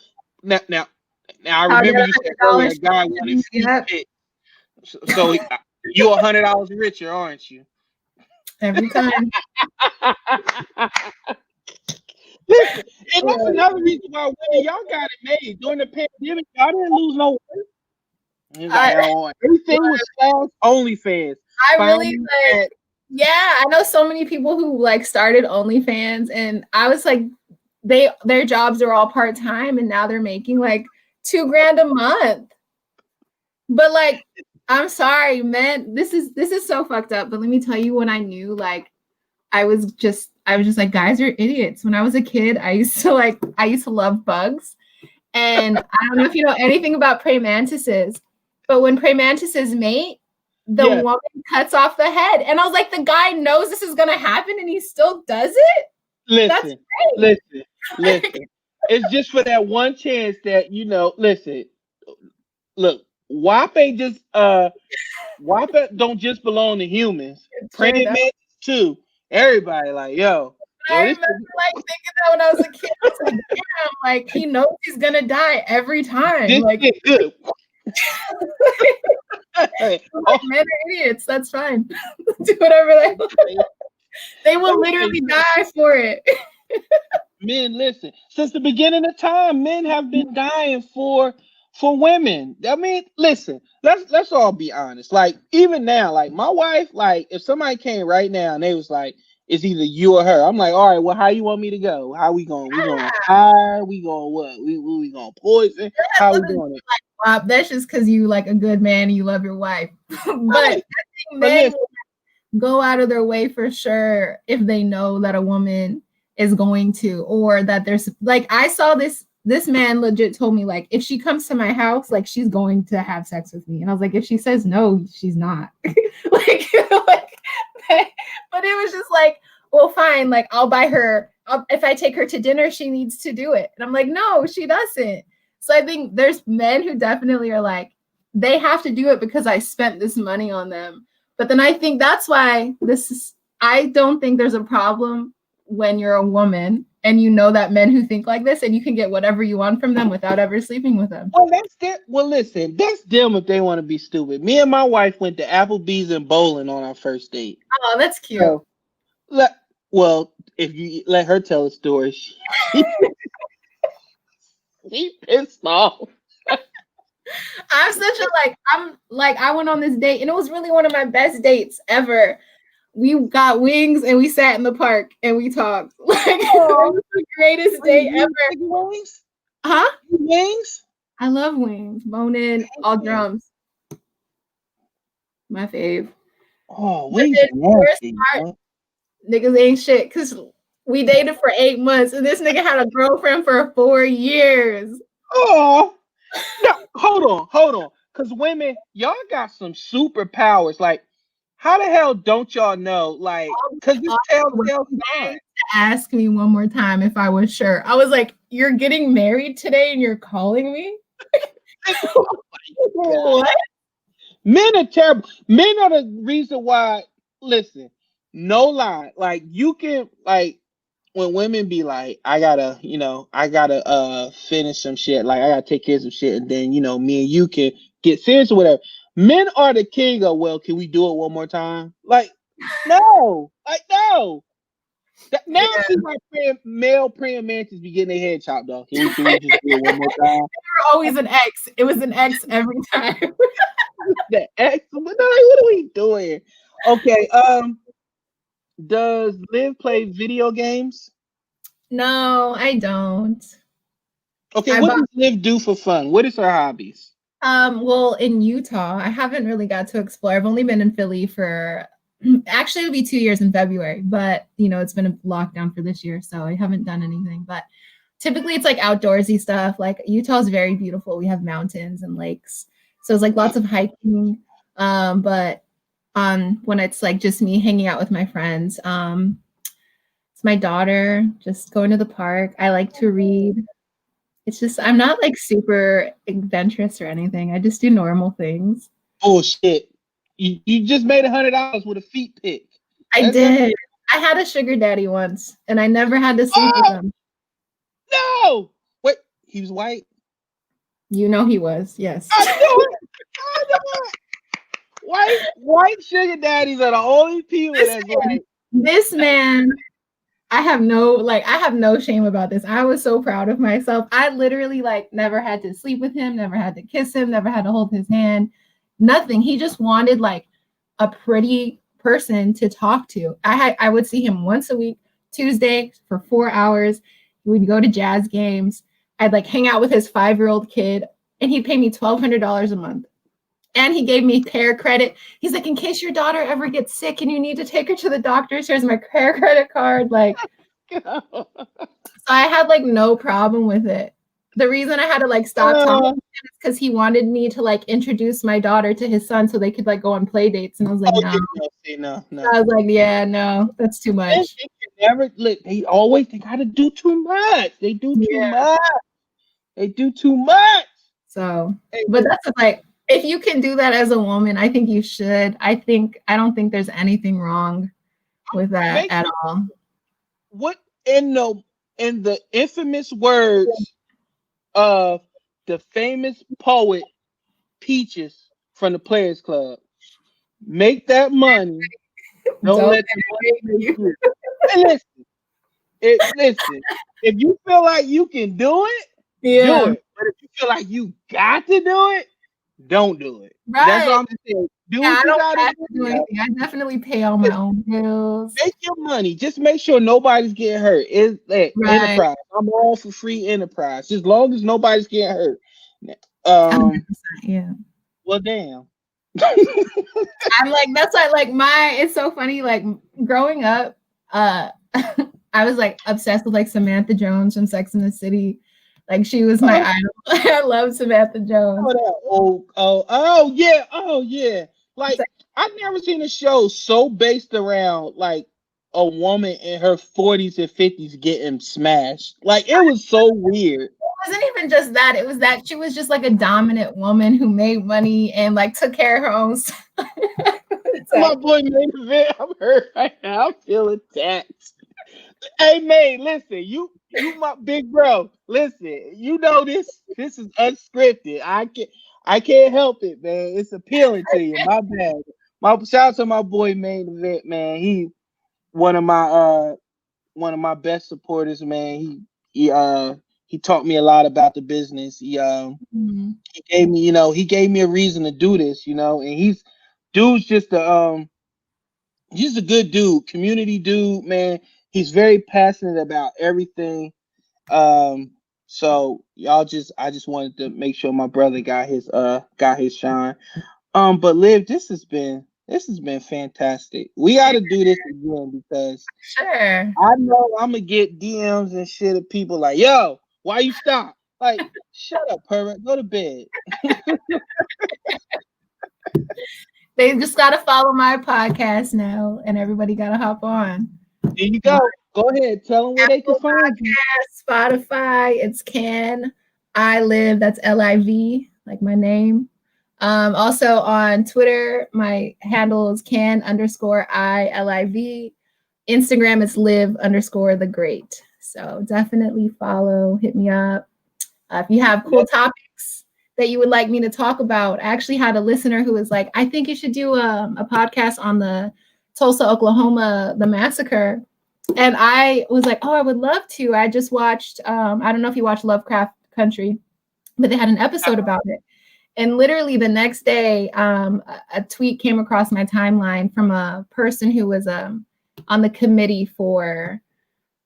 Now I How did remember you said earlier a $100 guy wanted feet Yep, pics. So you're $100 richer, aren't you? every time. Listen, and that's Like, another reason why women y'all got it made during the pandemic. Y'all didn't lose no weight. It was like, I, oh, everything was fast. OnlyFans. I Find really me like, at yeah, I know so many people who like started OnlyFans, and I was like, their jobs are all part time, and now they're making like $2,000 a month. But like, I'm sorry, man, this is so fucked up. But let me tell you, when I knew, like, I was just like, guys are idiots. When I was a kid, I used to love bugs. And I don't know if you know anything about praying mantises, but when praying mantises mate, the yeah. woman cuts off the head. And I was like, the guy knows this is gonna happen and he still does it? That's Listen, great. listen. It's just for that one chance that listen. Look, WAP ain't just WAP don't just belong to humans. It Praying sure does. mantis too. Everybody like, yo, I this remember like thinking that when I was a kid. I was like, damn, like he knows he's gonna die every time. this Like, is good. like men are idiots. That's fine. Do whatever they want. They will literally die for it. Men, listen. Since the beginning of time, men have been dying for women. I mean, listen. Let's all be honest. Like even now, like my wife, like if somebody came right now and they was like, "It's either you or her," I'm like, "All right, well, how you want me to go? How we going? We going fire? We going what? We going poison? How we doing it?" That's just because you like a good man and you love your wife. But I think But men listen, go out of their way for sure if they know that a woman is going to, or that there's like I saw this man legit told me like if she comes to my house like she's going to have sex with me, and I was like if she says no she's not. like, like but it was just like well fine, like I'll buy her if I take her to dinner she needs to do it, and I'm like no she doesn't. So I think there's men who definitely are like they have to do it because I spent this money on them. But then I think that's why I don't think there's a problem when you're a woman and you know that men who think like this and you can get whatever you want from them without ever sleeping with them. well, that's them. Well, listen, that's them if they want to be stupid. Me and my wife went to Applebee's and bowling on our first date. Oh, that's cute. So, well, if you let her tell a story, she pissed off. I'm like I went on this date and it was really one of my best dates ever. We got wings and we sat in the park and we talked. Like it was the greatest date ever. Wings? Huh? Wings? I love wings. Bone in, all drums. My fave. Oh, But wings then are nasty. niggas ain't shit because we dated for 8 months and this nigga had a girlfriend for 4 years. Oh, no, hold on. Because women, y'all got some superpowers. Like, how the hell don't y'all know? Like, because this telltale sign. Ask me one more time if I was sure. I was like, "You're getting married today and you're calling me?" What? Men are terrible. Men are the reason why. Listen, no lie. Like you can like when women be like, I gotta finish some shit. Like I gotta take care of some shit, and then me and you can get serious or whatever. Men are the king of well, can we do it one more time? Like, no, no. Now I see why male praying mantis be getting their head chopped off. Can we just do it one more time? Always an X. It was an X every time. The X. What are we doing? Okay. Does Liv play video games? No, I don't. Okay. What does Liv do for fun? What is her hobbies? Well, in Utah, I haven't really got to explore. I've only been in Philly for actually it'll be 2 years in February, but it's been a lockdown for this year, so I haven't done anything. But typically it's like outdoorsy stuff. Like Utah is very beautiful. We have mountains and lakes. So it's like lots of hiking. But when it's like just me hanging out with my friends, it's my daughter just going to the park. I like to read. It's just I'm not like super adventurous or anything. I just do normal things. Bullshit. You just made $100 with a feet pic. I did. I had a sugar daddy once, and I never had to sleep with him. No. Wait, he was white. You know he was. Yes. I knew it. I knew it. White sugar daddies are the only people that's like, This man, I have no shame about this. I was so proud of myself. I literally like never had to sleep with him, never had to kiss him, never had to hold his hand. Nothing. He just wanted like a pretty person to talk to. I would see him once a week, Tuesday for 4 hours. We'd go to jazz games. I'd like hang out with his 5-year-old kid, and he'd pay me $1,200 a month. And he gave me care credit. He's like, in case your daughter ever gets sick and you need to take her to the doctor, here's my care credit card. Like, so I had like no problem with it. The reason I had to like stop talking to him is because he wanted me to like introduce my daughter to his son so they could like go on play dates. And I was like, no. no. I was like, yeah, no, that's too much. They always they gotta do too much. They do too much. They do too much. So, but that's like, if you can do that as a woman, I think you should. I don't think there's anything wrong with that at all. What in the infamous words of the famous poet Peaches from the Players Club, make that money. Don't let the money make you. And listen. If you feel like you can do it, do it. But if you feel like you got to do it, don't do it. Right. That's all I'm saying. Do what you gotta do. I definitely pay all my own bills. Make your money. Just make sure nobody's getting hurt. It's like enterprise. I'm all for free enterprise. As long as nobody's getting hurt. Yeah. Well, damn. I'm like, that's why like it's so funny. Like growing up, I was like obsessed with like Samantha Jones from Sex and the City. Like she was my idol. I love Samantha Jones. Oh yeah. Like I've never seen a show so based around like a woman in her 40s and 50s getting smashed. Like it was so weird. It wasn't even just that. It was that she was just like a dominant woman who made money and like took care of her own stuff. My boy made a vid. I'm hurt right now. I'm feeling attacked. Hey May, listen, you my big bro. Listen, you know this is unscripted. I can't help it, man. It's appealing to you. My bad. Shout out to my boy Main Event, man. He one of my best supporters, man. He taught me a lot about the business. He gave me a reason to do this, and dude's just he's a good dude, community dude, man. He's very passionate about everything. So I just wanted to make sure my brother got his shine. But Liv, this has been fantastic. We got to do this again because sure. I know I'm gonna get DMs and shit of people like, "Yo, why you stop?" Like, shut up, pervert. Go to bed. They just got to follow my podcast now, and everybody got to hop on. There you go. Go ahead. Tell them where they can find you. Spotify. It's Can-iLive. That's LIV, like my name. Also on Twitter, my handle is Can_ILIV. Instagram is live_the great. So definitely follow, hit me up. If you have cool topics that you would like me to talk about. I actually had a listener who was like, I think you should do a podcast on the Tulsa, Oklahoma, the massacre. And I was like, oh, I would love to. I just watched, I don't know if you watched Lovecraft Country, but they had an episode about it. And literally the next day, a tweet came across my timeline from a person who was on the committee for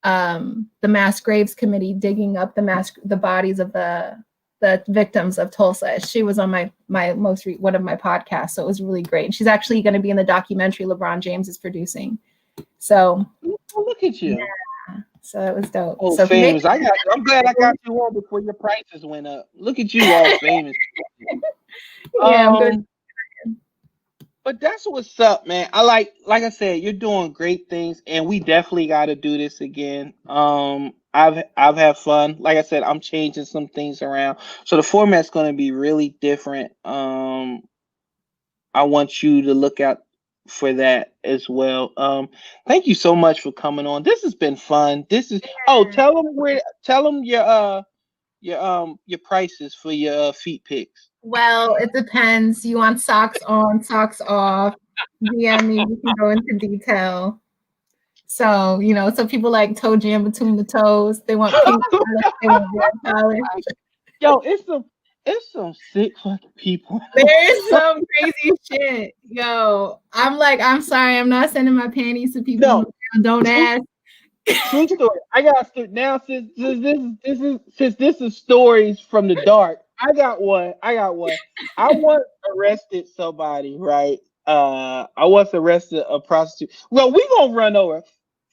the mass graves committee, digging up the bodies of the victims of Tulsa. She was on my one of my podcasts, so it was really great. And she's actually going to be in the documentary LeBron James is producing. So look at you. Yeah. So it was dope. Oh, so famous. I'm glad I got you on before your prices went up. Look at you, all famous. Yeah, I'm good. But that's what's up, man. Like I said, you're doing great things, and we definitely got to do this again. I've had fun. Like I said, I'm changing some things around, so the format's going to be really different. I want you to look out for that as well. Thank you so much for coming on. This has been fun. Tell them your prices for your feet pics. Well, it depends. You want socks on, socks off. DM me, we can go into detail. So, so people like toe jam between the toes. They want pink polish, they want red polish. Yo, it's some sick fucking people. There's some crazy shit. Yo, I'm sorry, I'm not sending my panties to people No, in the mail. Don't ask. true story. I got now since this is stories from the dark. I got one. I once arrested somebody, right? I once arrested a prostitute. Well, we gonna run over.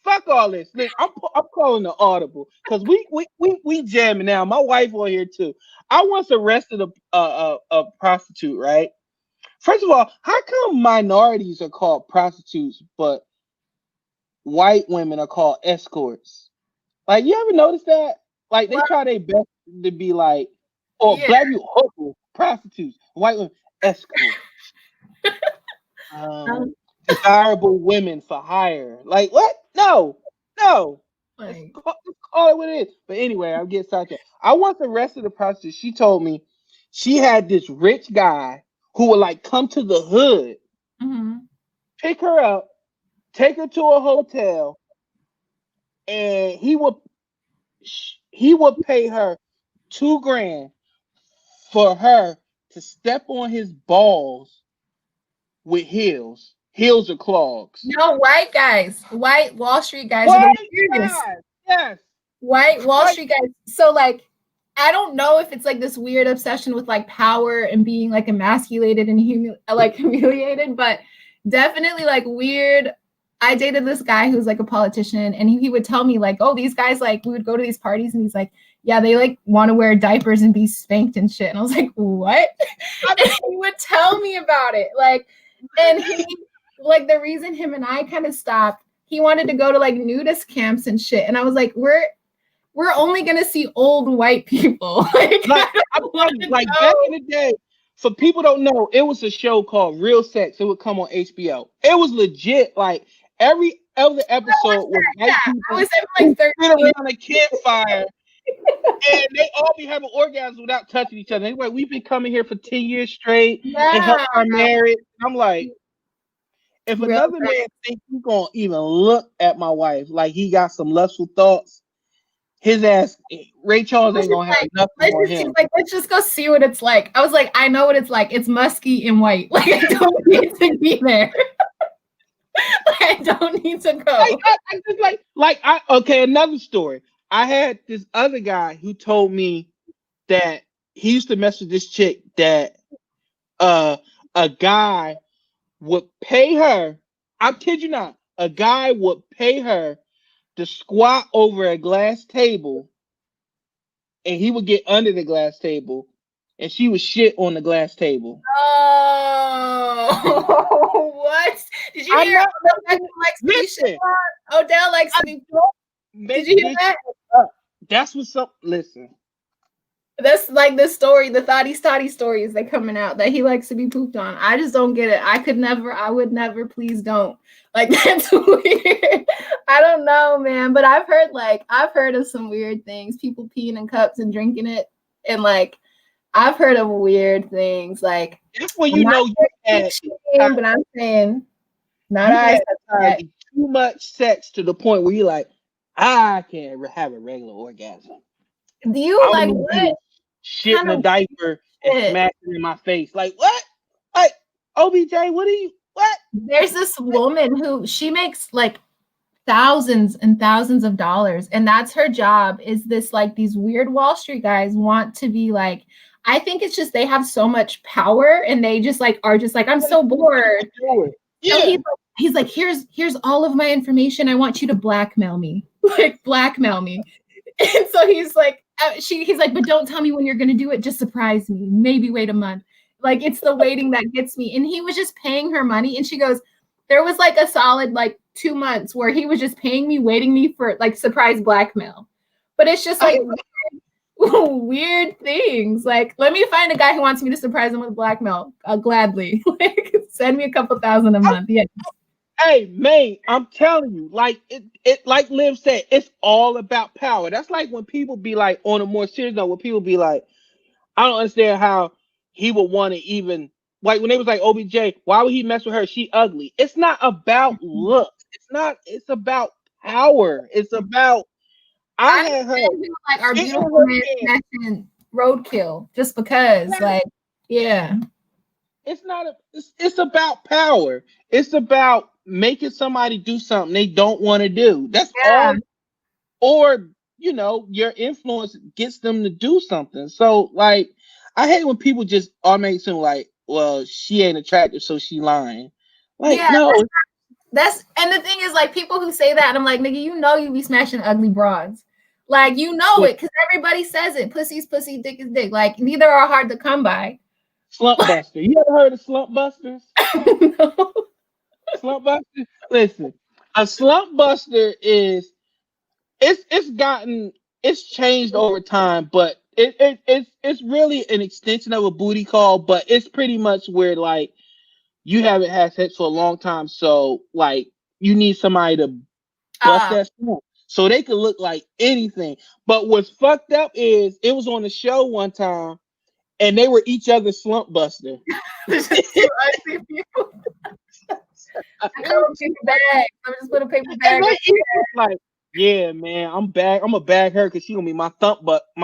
Fuck all this. Look, I'm calling the audible because we jamming now. My wife on here too. I once arrested a prostitute, right? First of all, how come minorities are called prostitutes, but white women are called escorts? Like, you ever notice that? Like, they Well, try their best to be like, or yeah. black people, hookers, prostitutes, white women, escorts. Desirable women for hire. Like, what? No. Let's Like, call it what it is. But anyway, I'm getting sidetracked. I once arrested a prostitute. She told me she had this rich guy who would like come to the hood, pick her up, take her to a hotel, and he would pay her $2,000 for her to step on his balls with heels or clogs. no, white Wall Street guys are White the weirdest. guys, yes. White Wall Street guys. So like, I don't know if it's like this weird obsession with like power and being like emasculated and humiliated, but definitely like weird. I dated this guy who's like a politician, and he would tell me like, oh, these guys, like, we would go to these parties and he's like, yeah, they like want to wear diapers and be spanked and shit. And I was like, what? And he would tell me about it. Like, and he, like, the reason him and I kind of stopped, he wanted to go to like nudist camps and shit. And I was like, we're only gonna see old white people. Like back in the day, for people don't know, it was a show called Real Sex. It would come on HBO. It was legit. Like, every other episode was white people I was like 13. around a campfire, and they all be having orgasms without touching each other. Anyway, we've been coming here for 10 years straight and help our marriage. I'm like, if another man thinks he's gonna even look at my wife like he got some lustful thoughts, his ass, Ray Charles ain't gonna have nothing on him. Like, let's just go see what it's like. I was like, I know what it's like. It's musky and white. Like, I don't need to be there. I don't need to go. Okay, another story. I had this other guy who told me that he used to mess with this chick that a guy would pay her. I kid you not. A guy would pay her to squat over a glass table, and he would get under the glass table, and she would shit on the glass table. Oh, what? Did you hear Odell likes to be shit on? Odell likes to be. Did you hear that? That's what's up. Listen. That's like the story, the thotty stotty stories that coming out that he likes to be pooped on. I just don't get it. I would never, please don't. Like, that's weird. I don't know, man. But I've heard of some weird things. People peeing in cups and drinking it. And like, I've heard of weird things. Like, that's when you know you had, but I'm saying not I had too much sex to the point where you're like, I can't have a regular orgasm. Do you like what? Shit in a diaper and smack it in my face. Like, what? Like, OBJ, what? There's this woman who she makes like thousands and thousands of dollars, and that's her job. Is this like these weird Wall Street guys want to be like, I think it's just they have so much power and they just like are just like, I'm so bored. Yeah. So he's like, here's all of my information. I want you to blackmail me. Like, blackmail me. And so he's like, he's like, but don't tell me when you're going to do it. Just surprise me. Maybe wait a month. Like, it's the waiting that gets me. And he was just paying her money. And she goes, there was like a solid like 2 months where he was just paying me, waiting me for like surprise blackmail. But it's just like weird things. Like, let me find a guy who wants me to surprise him with blackmail. I'll gladly. Like, send me a couple thousand a month. Yeah. Hey, man, I'm telling you, like like Liv said, it's all about power. That's like when people be like, on a more serious note, when people be like, I don't understand how he would want to even, like when they was like OBJ, why would he mess with her? She ugly. It's not about looks. It's not. It's about power. It's about. I I had her understand people like our getting beautiful her man in. smashing roadkill just because, like, yeah. It's not a. It's about power. It's about making somebody do something they don't want to do. That's Yeah. all. Or your influence gets them to do something. So like, I hate when people just automatically assume like, well, she ain't attractive, so she lying. Like, Yeah, no, that's and the thing is, like, people who say that, and I'm like, nigga, you be smashing ugly broads. Like, you know it, because everybody says it. Pussy's pussy, dick is dick. Like, neither are hard to come by. slump buster. You ever heard of slump busters? No. Slump buster. Listen, a slump buster is it's changed over time, but it's really an extension of a booty call, but it's pretty much where like you haven't had sex for a long time, so like you need somebody to bust that slump so they could look like anything. But what's fucked up is it was on the show one time and they were each other's slump buster. There's just two ugly people. I cover paper bag. I'm just put a paper bag. And they each was like, yeah, man, I'm gonna bag her because she gonna be my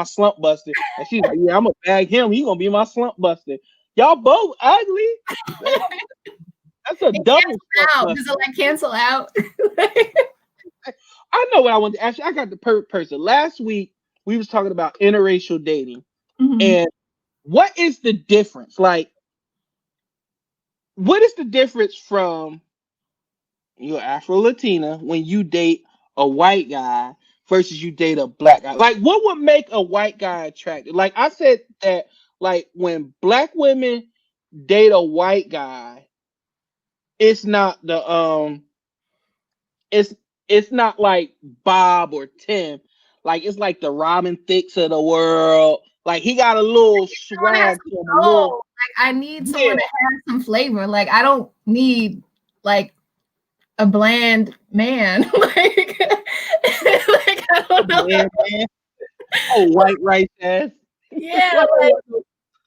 slump buster. And she's like, yeah, I'm gonna bag him. He gonna be my slump buster. Y'all both ugly. That's a It double slump out. buster. Does it like cancel out? I know what I want to ask you. I got the perfect person. Last week we was talking about interracial dating, Mhm. and what is the difference? Like, what is the difference from you're Afro Latina when you date a white guy versus you date a black guy? Like, what would make a white guy attractive? Like I said that, like when black women date a white guy, it's not the it's it's not like Bob or Tim. Like it's like the Robin Thicke of the world. Like he got a little Someone has swag some to him, a little soul. Like, I need yeah. someone to have some flavor. Like, I don't need like a bland man. Like, like, I don't know. Yeah, man. Oh, white rice ass. Yeah, like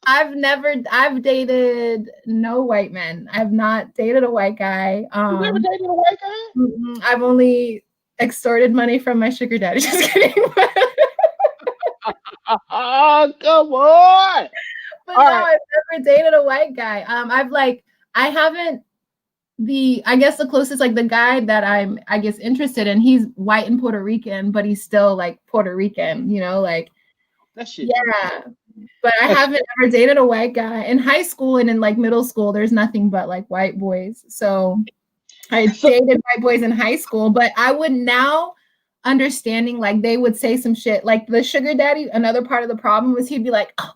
I've dated no white men. I've not dated a white guy. You never dated a white guy? I've only extorted money from my sugar daddy. Just kidding. Oh, come on. But All no, right. I've never dated a white guy. I haven't I guess the closest, like the guy that I'm I guess interested in, he's white and Puerto Rican, but he's still like Puerto Rican, like That shit. yeah. But I That shit. haven't ever dated a white guy. In high school and in like middle school, there's nothing but like white boys. So I So, dated white boys in high school, but I would now understanding like they would say some shit like the sugar daddy. Another part of the problem was he'd be like, oh,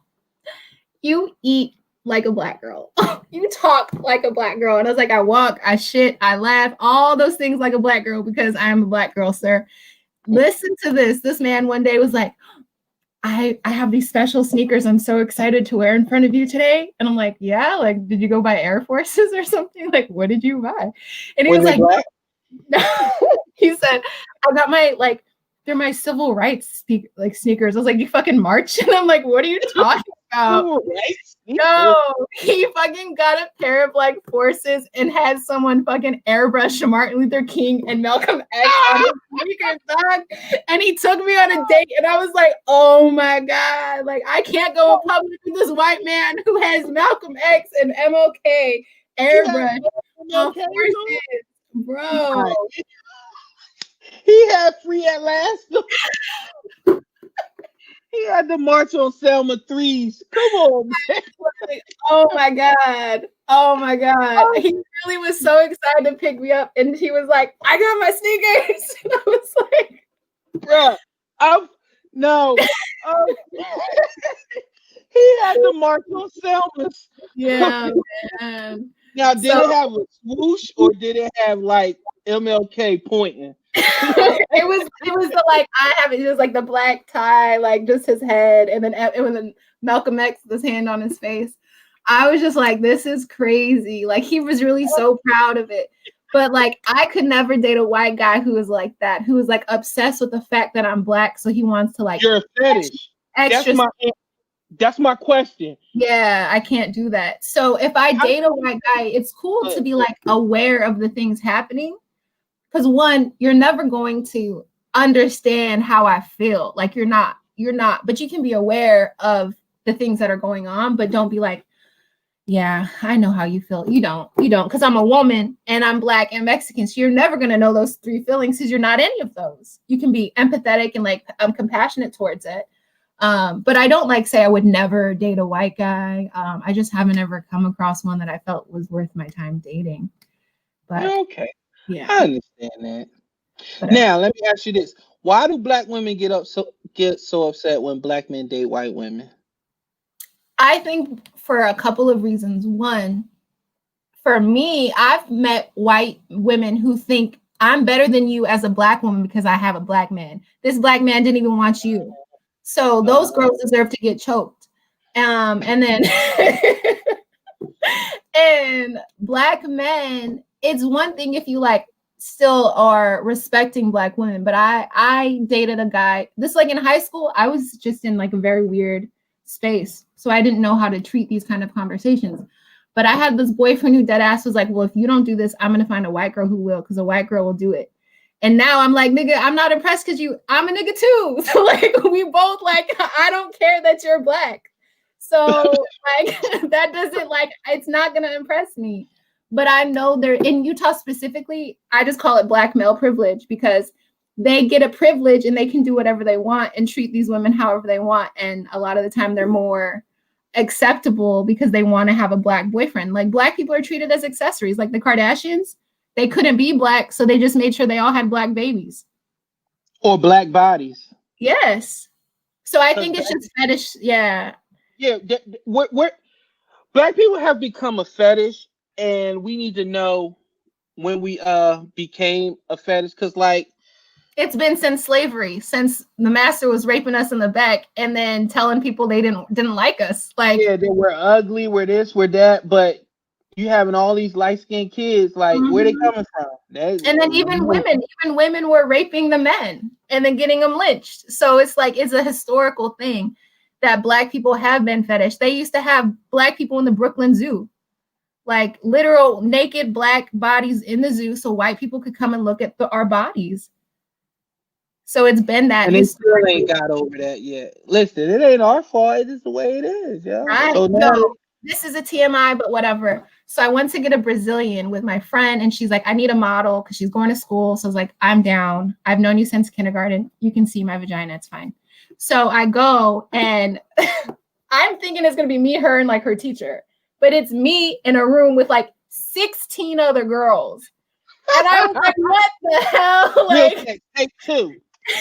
you eat like a black girl. You talk like a black girl. And I was like, I walk, I shit, I laugh, all those things like a black girl because I am a black girl, sir. Listen to this. This man one day was like, I have these special sneakers I'm so excited to wear in front of you today. And I'm like, yeah, like, did you go buy Air Forces or something? Like, what did you buy? And he were was they like, black? he said, I got they're my civil rights sneakers. I was like, you fucking march? And I'm like, what are you talking about? No, he fucking got a pair of like Forces and had someone fucking airbrush Martin Luther King and Malcolm X on his sneakers, dog. And he took me on a date, and I was like, oh my God, like I can't go in public with this white man who has Malcolm X and MLK airbrush on Forces, bro. He had free at last. He had to march on Selma threes. Come on, man. Oh my God. Oh my God. He really was so excited to pick me up. And he was like, I got my sneakers. And I was like, bruh, no. He had to march on Selma's. yeah, man. Now, did it have a swoosh or did it have like MLK pointing? it was the like it was like the black tie, like just his head, and then it was Malcolm X with his hand on his face. I was just like, this is crazy. Like he was really so proud of it. But like, I could never date a white guy who is like that, who is like obsessed with the fact that I'm black. So he wants to like You're a fetish. That's extra. my question. Yeah, I can't do that. So if I How date a white guy, it's cool to good? be like aware of the things happening. Because one, you're never going to understand how I feel. Like you're not, but you can be aware of the things that are going on, but don't be like, yeah, I know how you feel. You don't, because I'm a woman and I'm black and Mexican. So you're never gonna know those three feelings because you're not any of those. You can be empathetic and like I'm compassionate towards it. But I don't like say I would never date a white guy. I just haven't ever come across one that I felt was worth my time dating. But Okay, yeah, I understand that. whatever. Now, let me ask you this: why do black women get so upset when black men date white women? I think for a couple of reasons. One, for me, I've met white women who think I'm better than you as a black woman because I have a black man. This black man didn't even want you. So those girls deserve to get choked. And then and black men, it's one thing if you like still are respecting black women, but I dated a guy. This like in high school, I was just in like a very weird space. So I didn't know how to treat these kind of conversations. But I had this boyfriend who dead ass was like, well, if you don't do this, I'm gonna find a white girl who will, because a white girl will do it. And now I'm like, nigga, I'm not impressed because I'm a nigga too. So like we both like, I don't care that you're black. So like that doesn't like it's not gonna impress me. But I know they're in Utah specifically, I just call it black male privilege because they get a privilege and they can do whatever they want and treat these women however they want. And a lot of the time they're more acceptable because they want to have a black boyfriend. Like black people are treated as accessories, like the Kardashians. They couldn't be black, so they just made sure they all had black babies. Or black bodies? Yes. So I think it's just fetish. Yeah. Yeah, we're black people have become a fetish, and we need to know when we became a fetish, because like it's been since slavery, since the master was raping us in the back and then telling people they didn't like us. Like yeah, that we're ugly, we're this, we're that, but you having all these light-skinned kids, like where they coming from? And then even women were raping the men and then getting them lynched. So it's like it's a historical thing that black people have been fetish. They used to have black people in the Brooklyn Zoo, like literal naked black bodies in the zoo, so white people could come and look at our bodies. So it's been that, and it still ain't got over that yet. Listen, it ain't our fault. It's just the way it is, yeah. Right. So now, no, this is a TMI, but whatever. So I went to get a Brazilian with my friend, and she's like, I need a model because she's going to school. So I was like, I'm down. I've known you since kindergarten. You can see my vagina. It's fine. So I go, and I'm thinking it's going to be me, her, and like her teacher. But it's me in a room with like 16 other girls. And I was like, what the hell? Like, take two.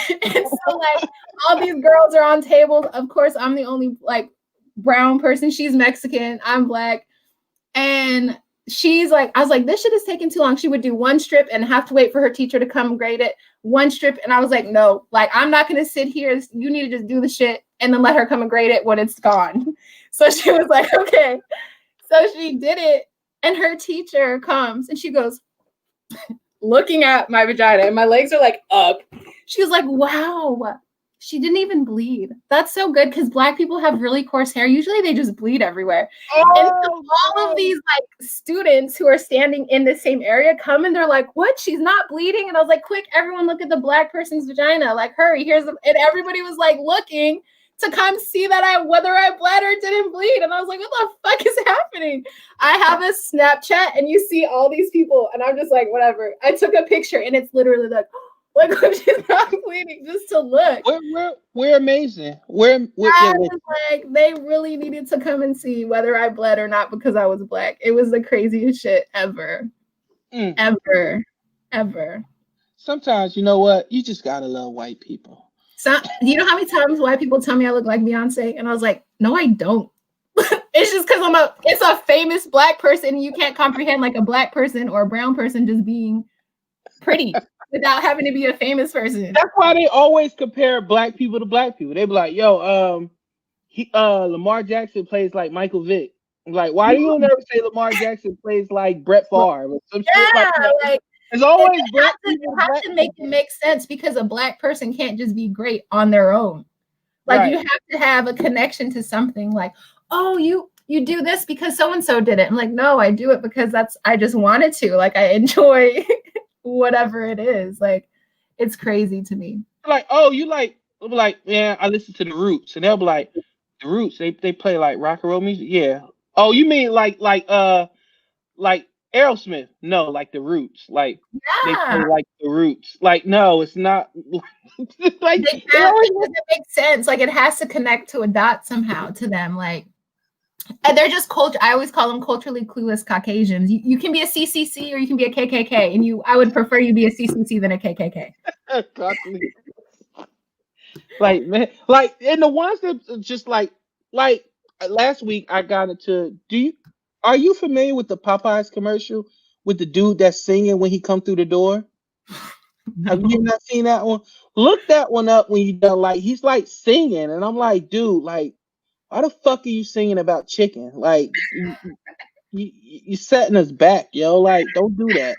And so like all these girls are on tables. Of course, I'm the only like brown person. She's Mexican. I'm black. And she's like, I was like, this shit is taking too long. She would do one strip and have to wait for her teacher to come grade it. One strip. And I was like, no, like, I'm not going to sit here. You need to just do the shit and then let her come and grade it when it's gone. So she was like, okay. So she did it. And her teacher comes and she goes, looking at my vagina, and my legs are like up. She was like, wow, she didn't even bleed. That's so good because black people have really coarse hair. Usually they just bleed everywhere. And so all of these like students who are standing in the same area come and they're like, what? She's not bleeding? And I was like, quick, everyone look at the black person's vagina. Like, hurry, here's the, and everybody was like looking to come see that whether I bled or didn't bleed. And I was like, what the fuck is happening? I have a Snapchat and you see all these people and I'm just like, whatever. I took a picture and it's literally like she's not bleeding just to look. We're amazing. We're like, they really needed to come and see whether I bled or not because I was black. It was the craziest shit ever. Ever. Sometimes, you know what? You just gotta love white people. So, you know how many times white people tell me I look like Beyonce? And I was like, no, I don't. It's just because it's a famous black person. And you can't comprehend like a black person or a brown person just being pretty without having to be a famous person. That's why they always compare black people to black people. They be like, yo, Lamar Jackson plays like Michael Vick. Like, why do you never say Lamar Jackson plays like Brett Favre or some shit like Yeah, that? like It's they always black they people, have black to make it people. make sense because a black person can't just be great on their own. Like you Right. have to have a connection to something. Like, oh, you do this because so and so did it. I'm like, no, I do it because I just wanted to. Like I enjoy whatever it is. Like it's crazy to me. Like, oh, you like, they'll be like, yeah, I listen to the Roots, and they'll be like, the Roots, they play like rock and roll music, yeah. Oh, you mean like Aerosmith? No, like the Roots, like they Yeah. play like the Roots. Like, no, it's not. Like They they can't always. because it makes sense. Like it has to connect to a dot somehow to them. Like and they're just culture. I always call them culturally clueless Caucasians. You can be a CCC or you can be a KKK, and I would prefer you be a CCC than a KKK. Like, man, like, and the ones that just like last week I got into. Are you familiar with the Popeyes commercial with the dude that's singing when he come through the door? Have you No. not seen that one? Look that one up when you done. Like, he's like singing, and I'm like, dude, like, why the fuck are you singing about chicken? Like, you setting us back, yo. Like, don't do that.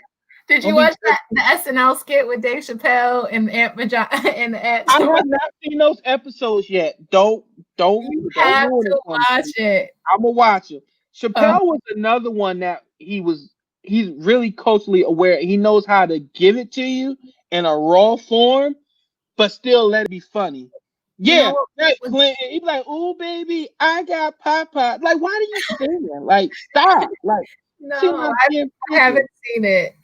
Did you Don't be. watch the SNL skit with Dave Chappelle and Aunt Major and Aunt? I have not seen those episodes yet. Don't You don't have ruin it to for watch me. it. I'm gonna watch him. Um, Chappelle was another one that he's really culturally aware. He knows how to give it to you in a raw form, but still let it be funny. you know Yeah, what right, was Clinton. He'd be like, "Ooh, baby, I got Popeye." Like, why do you sing it? Like, stop. Like, see no, my damn I picture. haven't seen it.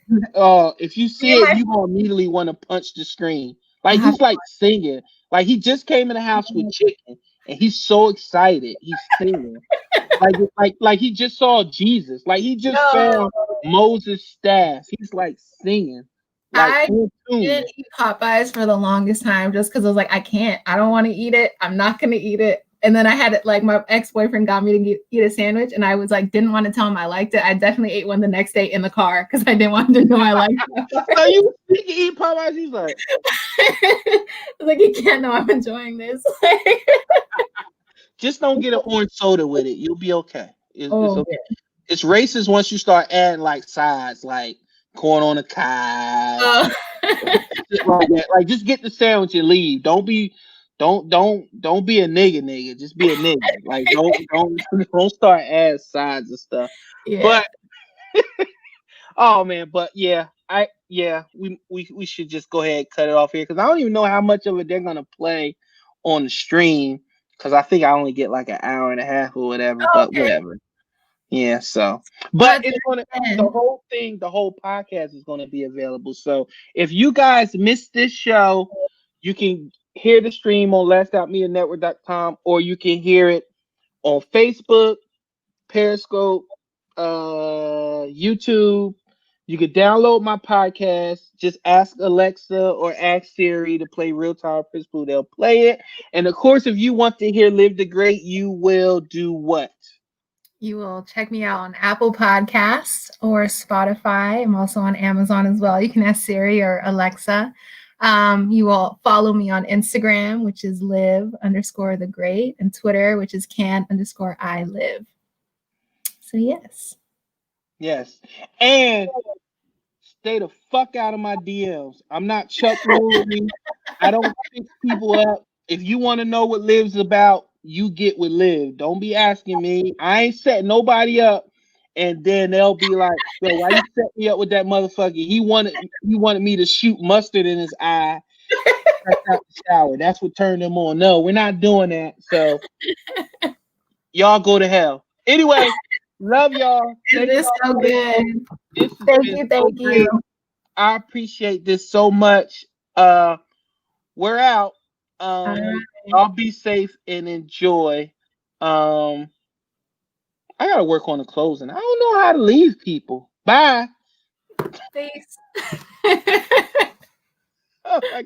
If you Me see and it, my you gonna immediately want to punch the screen. Like, I he's like singing. Like, he just came in the house with chicken, and he's so excited. He's singing. Like he just saw Jesus. Like he just no, found Moses' staff. He's like singing, like I on didn't tune. eat Popeyes for the longest time just because I was like, I can't. I don't want to eat it. I'm not gonna eat it. And then I had it like my ex-boyfriend got me to eat a sandwich, and I was like, didn't want to tell him I liked it. I definitely ate one the next day in the car because I didn't want him to know I liked So it. you think he eat Popeyes? He's like, I was like, he can't know I'm enjoying this. just don't get an orange soda with it. You'll be okay. It's Oh okay. It's racist once you start adding like sides, like corn on the cob, yeah. shit like that. Like just get the sandwich and leave. Don't be a nigga. Just be a nigga. Like don't start adding sides and stuff. Yeah. But oh man, but we should just go ahead and cut it off here because I don't even know how much of it they're gonna play on the stream because I think I only get like an hour and a half or whatever. Oh, But okay. whatever. Yeah. So, Well, but that's it's gonna the good. whole thing, the whole podcast is gonna be available. So if you guys missed this show, you can hear the stream on LastOutMediaNetwork.com or you can hear it on Facebook, Periscope, YouTube. You could download my podcast. Just ask Alexa or ask Siri to play Real Time Principle. They'll play it. And of course, if you want to hear Live the Great, you will do what? You will check me out on Apple Podcasts or Spotify. I'm also on Amazon as well. You can ask Siri or Alexa. You will follow me on Instagram, which is live_the great, and Twitter, which is can_I live. So yes. Yes. And stay the fuck out of my DMs. I'm not Chuck Woolery. I don't fix people up. If you want to know what Liv's about, you get with Liv. Don't be asking me. I ain't setting nobody up. And then they'll be like, "Yo, why you set me up with that motherfucker? He wanted me to shoot mustard in his eye right out the shower. That's what turned him on." No, we're not doing that. So y'all go to hell. Anyway, love y'all. It Thank is y'all. so good. This has Thank been you. so Thank great. you. I appreciate this so much. We're out. All right. Y'all be safe and enjoy. I gotta work on the closing. I don't know how to leave people. Bye. Peace. Oh my god.